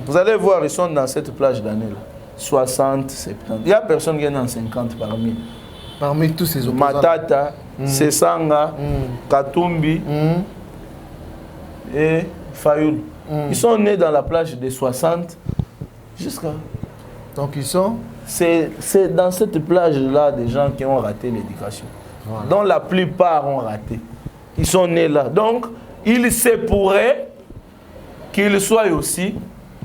vous allez voir, ils sont dans cette plage d'années là. 60, 70. Il n'y a personne qui est dans 50 parmi. Parmi tous ces opposants. Matata, Sesanga, Katumbi et Fayoulou. Ils sont nés dans la plage des 60 jusqu'à... Donc ils sont... C'est dans cette plage-là des gens qui ont raté l'éducation. Voilà. Dont la plupart ont raté. Ils sont nés là. Donc, il se pourrait qu'ils soient aussi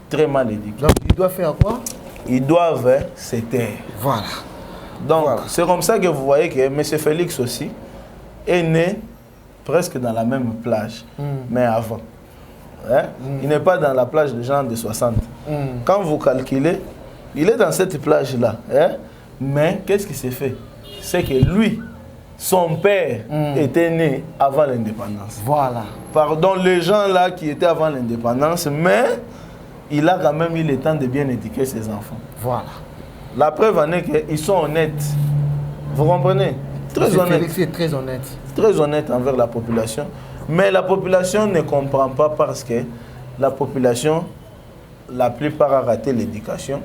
très mal éduqués. Donc, ils doivent faire quoi? Ils doivent se taire. Voilà. Donc, c'est comme ça que vous voyez que M. Félix aussi est né presque dans la même plage, mais avant. Hein? Il n'est pas dans la plage des gens de 60. Quand vous calculez, il est dans cette plage-là. Hein? Mais qu'est-ce qui s'est fait? C'est que lui, son père était né avant l'indépendance. Voilà. Pardon, les gens là qui étaient avant l'indépendance, mais il a quand même eu le temps de bien éduquer ses enfants. Voilà. La preuve en est qu'ils sont honnêtes. Vous comprenez? Très honnête. Félix est très honnête. Très honnête envers la population. Mais la population ne comprend pas parce que la population, la plupart a raté l'éducation.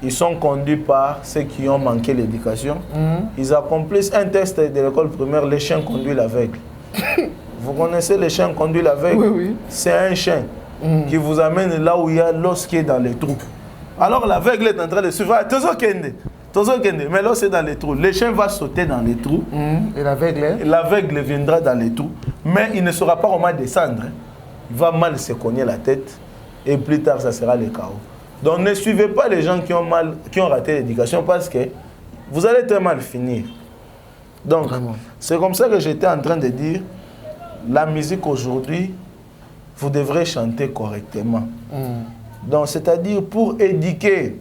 Ils sont conduits par ceux qui ont manqué l'éducation. Ils accomplissent un test de l'école primaire, les chiens conduisent l'aveugle. Vous connaissez les chiens conduisent l'aveugle? Oui, oui. C'est un chien qui vous amène là où il y a l'os qui est dans les trous. Alors l'aveugle est en train de suivre. Mais l'os est dans les trous. Le chien va sauter dans les trous. Et l'aveugle viendra dans les trous. Mais il ne saura pas comment descendre. Il va mal se cogner la tête. Et plus tard, ça sera le chaos. Donc ne suivez pas les gens qui ont raté l'éducation parce que vous allez très mal finir. Donc, c'est comme ça que j'étais en train de dire, la musique aujourd'hui, vous devrez chanter correctement. Donc, c'est-à-dire pour éduquer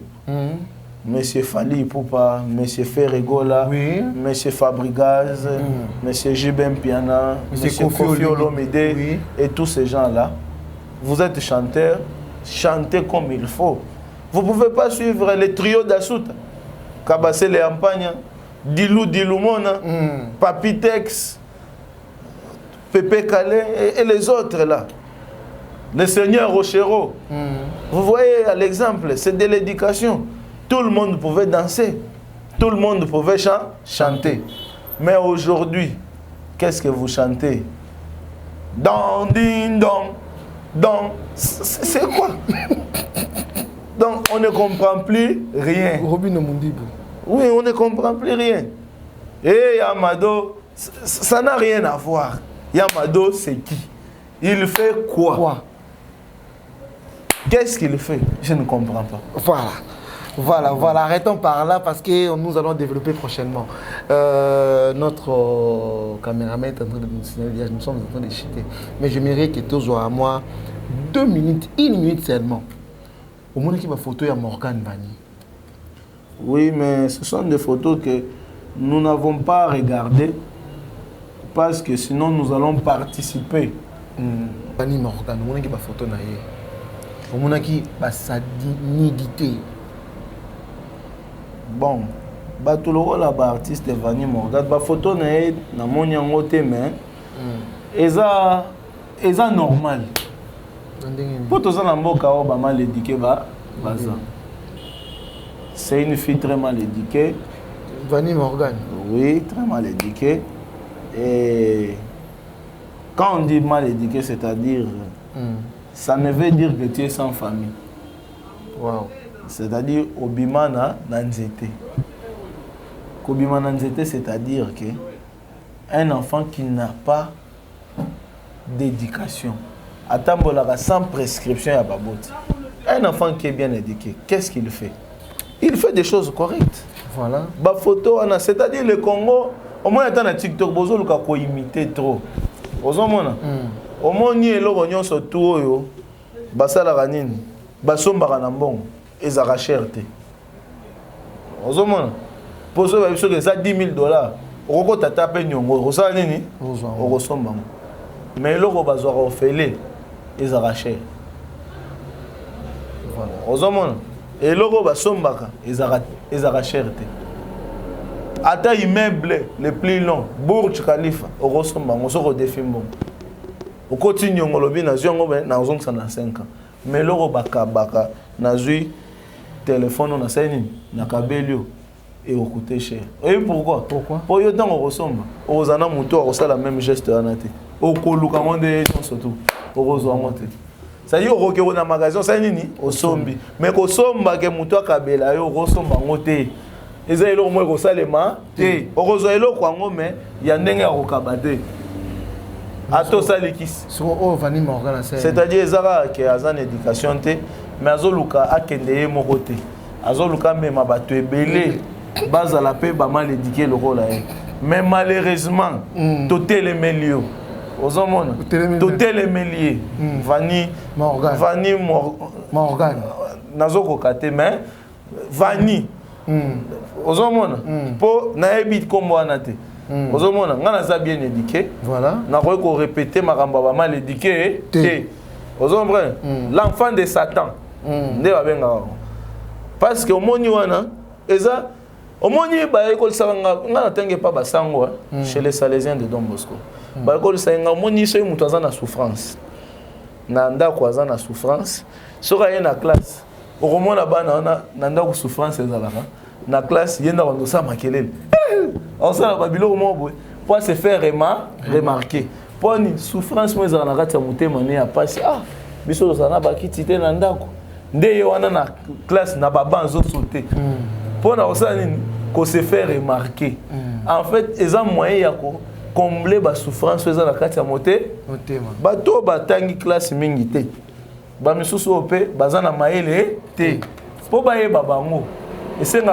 Monsieur Fali Poupa, Monsieur Ferregola, oui. Monsieur Fabrigaz, Monsieur Jibem Piana, Monsieur Kofi Olomide, oui. Et tous ces gens-là, vous êtes chanteurs, chantez comme il faut. Vous ne pouvez pas suivre les trios d'Asuta, Kabase les Ampagna, Dilou Diloumona, Papitex, Pépé Calais et les autres là. Le Seigneur Rochero. Vous voyez à l'exemple, c'est de l'éducation. Tout le monde pouvait danser, tout le monde pouvait chanter. Mais aujourd'hui, qu'est-ce que vous chantez? Don, ding, dong, dong. C'est quoi? Donc on ne comprend plus rien. Oui, on ne comprend plus rien. Et Yamado, ça n'a rien à voir. Yamado, c'est qui? Il fait quoi? Qu'est-ce qu'il fait? Je ne comprends pas. Voilà, arrêtons par là parce que nous allons développer prochainement. Notre caméraman est en train de nous signaler, nous sommes en train de chuter. Mais j'aimerais que tous à moi 2 minutes, 1 minute seulement. Au moins qu'il y a une photo de Morgan Vani. Oui, mais ce sont des photos que nous n'avons pas regardées parce que sinon nous allons participer. Vani Morgan, au moins qu'il y a une photo de au moins qu'il y a sa dignité. Bon, tout le rôle de l'artiste Vani Morgan, la photo n'est pas mais c'est normal. Pour tout ça, mal éduqué, c'est une fille très mal éduquée. Vani Morgan. Oui, très mal éduquée. Et quand on dit mal éduqué, c'est-à-dire, ça ne veut dire que tu es sans famille. Wow. C'est-à-dire, Obimana Nanzete. Obimana Nanzete, c'est-à-dire qu'un enfant qui n'a pas d'éducation, sans prescription, il y a pas d'autre. Un enfant qui est bien éduqué, qu'est-ce qu'il fait? Il fait des choses correctes. Voilà. Photo, c'est-à-dire le Congo, au moins, il y a un TikTok, il faut imiter trop. Au moins, il y a un surtout, basala nini, basombaka na mbongo, ezaka cherté. Au moins, pour ça, il y a $10,000. Oko tata pe nyongo, osala nini? Okosomba. Mais loko bazwaka ofele, ezaka cher. Voilà. Au moins, et loko basombaka, ezaka cherté. Ata immeuble le plus long, Burj Khalifa, okosomba, osoko défi mbongo. Au continue on lobi na ziongo ben na zong sana 5 ans mais loko baka na zui téléphone na seni na kabelio et au coûter cher. Et pourquoi? Pour yo tant okosomba ozana muto akosala même geste anate okoluka monde surtout okozwa monte ça y okokero na magasin ça nini osombi mais kosomba ke muto akabela yo okosomba ngote eza eloko mo ekosalema te okozwa eloko yango mais ya ndenge ya kokabate. C'est-à-dire qu'il y a une éducation, mais azoluka akendeye mokote. Azoluka même bato ebele baza la paix ba mal éduqué le rôle. Mais malheureusement, tout les milieux. Aux hommes, tout les milieux. Vani Morgan. Nazoko kate mais Vani. Aux hommes, pour naebit kombo anate. Aux hommes, on a bien éduqué. Voilà. On a répété ma ramba mal éduqué. Aux hommes, l'enfant de Satan. Parce que au monde, au monde, l'école Saranga, on n'atteint pas Bassango chez les Salésiens de Don Bosco. L'école Saranga, au monde, c'est une souffrance. Nanda quoi na souffrance. Sera une classe. Au moment là-bas, nanda souffrance na classe, yenda on dosa makelele. On s'en va bilo mo pour se faire remarquer. Pour une souffrance moi za na kati muté mané a passer biso za na bakitité na ndako. Ndeye wana na classe na baba nzo sauter. Pour na osa nini ko se faire remarquer. En fait, ils ont moyen ya ko combler ba souffrance za na kati muté. Bato batangi classe mingi te. Ba misusu opé bazana maele te. Po ba ye babango. Et c'est le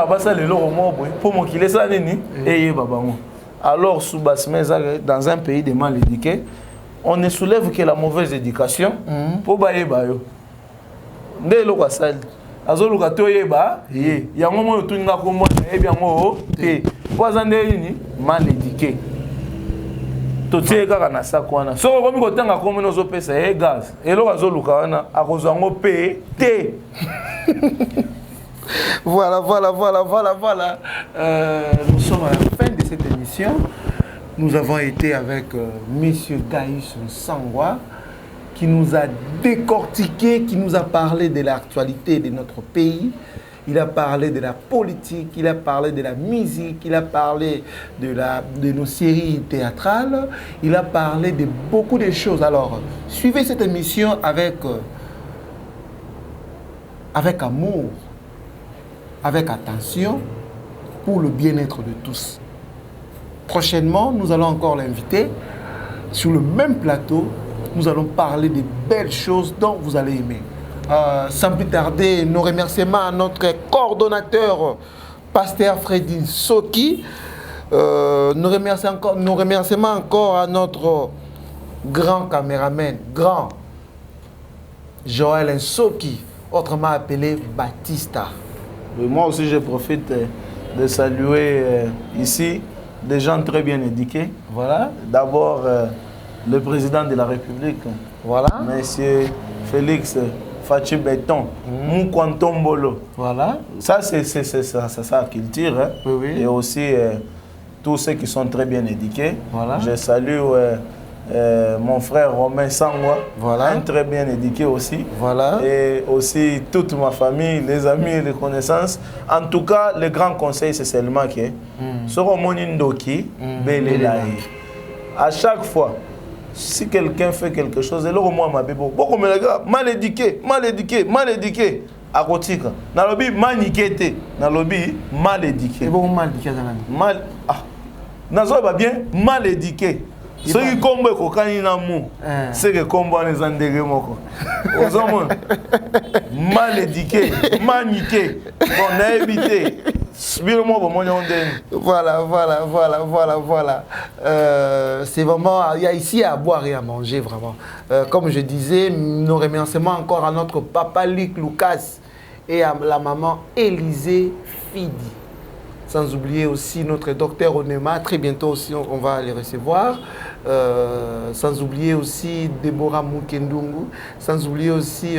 pour mon qu'il est ça nini et babango. Alors sous dans un pays de mal éduqué, on ne soulève que la mauvaise éducation pour bailler bayo. Ndé lo kwasali. Azoluka toyeba ye. Yango mo tuninga kombo na ebi yango te. Poazande nini mal éduqué. Totie kaka na sakwana. So komi kotanga kombo nozo pesa e gaz. Elo azoluka wana akozango pe te. Voilà. Nous sommes à la fin de cette émission. Nous avons été avec Monsieur Gaius Nsangwa, qui nous a décortiqué, qui nous a parlé de l'actualité de notre pays. Il a parlé de la politique, il a parlé de la musique, il a parlé de nos séries théâtrales, il a parlé de beaucoup de choses. Alors, suivez cette émission avec amour, avec attention, pour le bien-être de tous. Prochainement, nous allons encore l'inviter sur le même plateau. Nous allons parler de belles choses dont vous allez aimer. Sans plus tarder, nos remerciements à notre coordonnateur, Pasteur Freddy Soki. Nos remerciements encore à notre grand caméraman, grand Joël Nsoki, autrement appelé Batista. Moi aussi, je profite de saluer ici des gens très bien éduqués. Voilà. D'abord, le président de la République, voilà. Monsieur Félix Fachi Béton, Moukwantombolo. Voilà. Ça, c'est sa culture. Hein. Oui. Et aussi, tous ceux qui sont très bien éduqués. Voilà. Je salue mon frère Romain Sangwa, voilà. un très bien éduqué aussi. Voilà. Et aussi toute ma famille, les amis et les connaissances. En tout cas, le grand conseil, c'est seulement que Soromonindoki, Belelaï. À chaque fois, si quelqu'un fait quelque chose, alors moi, ma bébé, beaucoup me gars, mal éduqué. À Kotika. Nalobi maniqué, nalobi mal éduqué. Et beaucoup mal éduqué. Mal. Ah. Nazo va bien, mal éduqué. Ceux qui combattent kokani na mou, c'est que combat les andérés moko. Aux hommes mal éduqués, maniqués, bon évité. Voilà. C'est vraiment, il y a ici à boire et à manger vraiment. Comme je disais, nos remerciements encore à notre papa Luc Lucas et à la maman Élisée Fidi. Sans oublier aussi notre docteur Onema, très bientôt aussi on va les recevoir. Sans oublier aussi Déborah Moukendungu, sans oublier aussi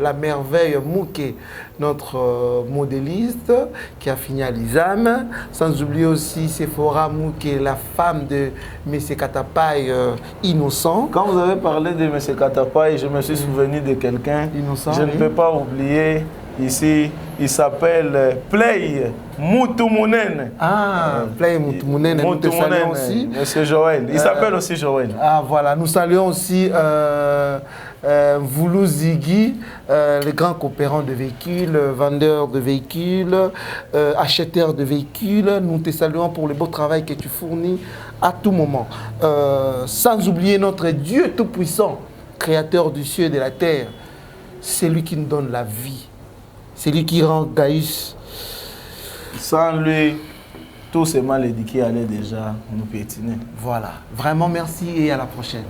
la merveille Mouké, notre modéliste qui a fini à l'ISAM, sans oublier aussi Sephora Mouké, la femme de M. Katapaï innocent. Quand vous avez parlé de M. Katapaï, je me suis souvenu de quelqu'un. Innocent. Je ne peux pas oublier. Ici, il s'appelle Play Moutoumounene. Play Moutoumounene, nous te saluons aussi. Monsieur Joël, il s'appelle aussi Joël. Voilà, nous saluons aussi Voulou Ziggy, les grands coopérants de véhicules, vendeurs de véhicules, acheteurs de véhicules. Nous te saluons pour le beau travail que tu fournis à tout moment. Sans oublier notre Dieu Tout-Puissant, créateur du ciel et de la terre. C'est lui qui nous donne la vie. C'est lui qui rend Gaius. Sans lui, tous ces mal éduqués allaient déjà nous piétiner. Voilà. Vraiment merci et à la prochaine.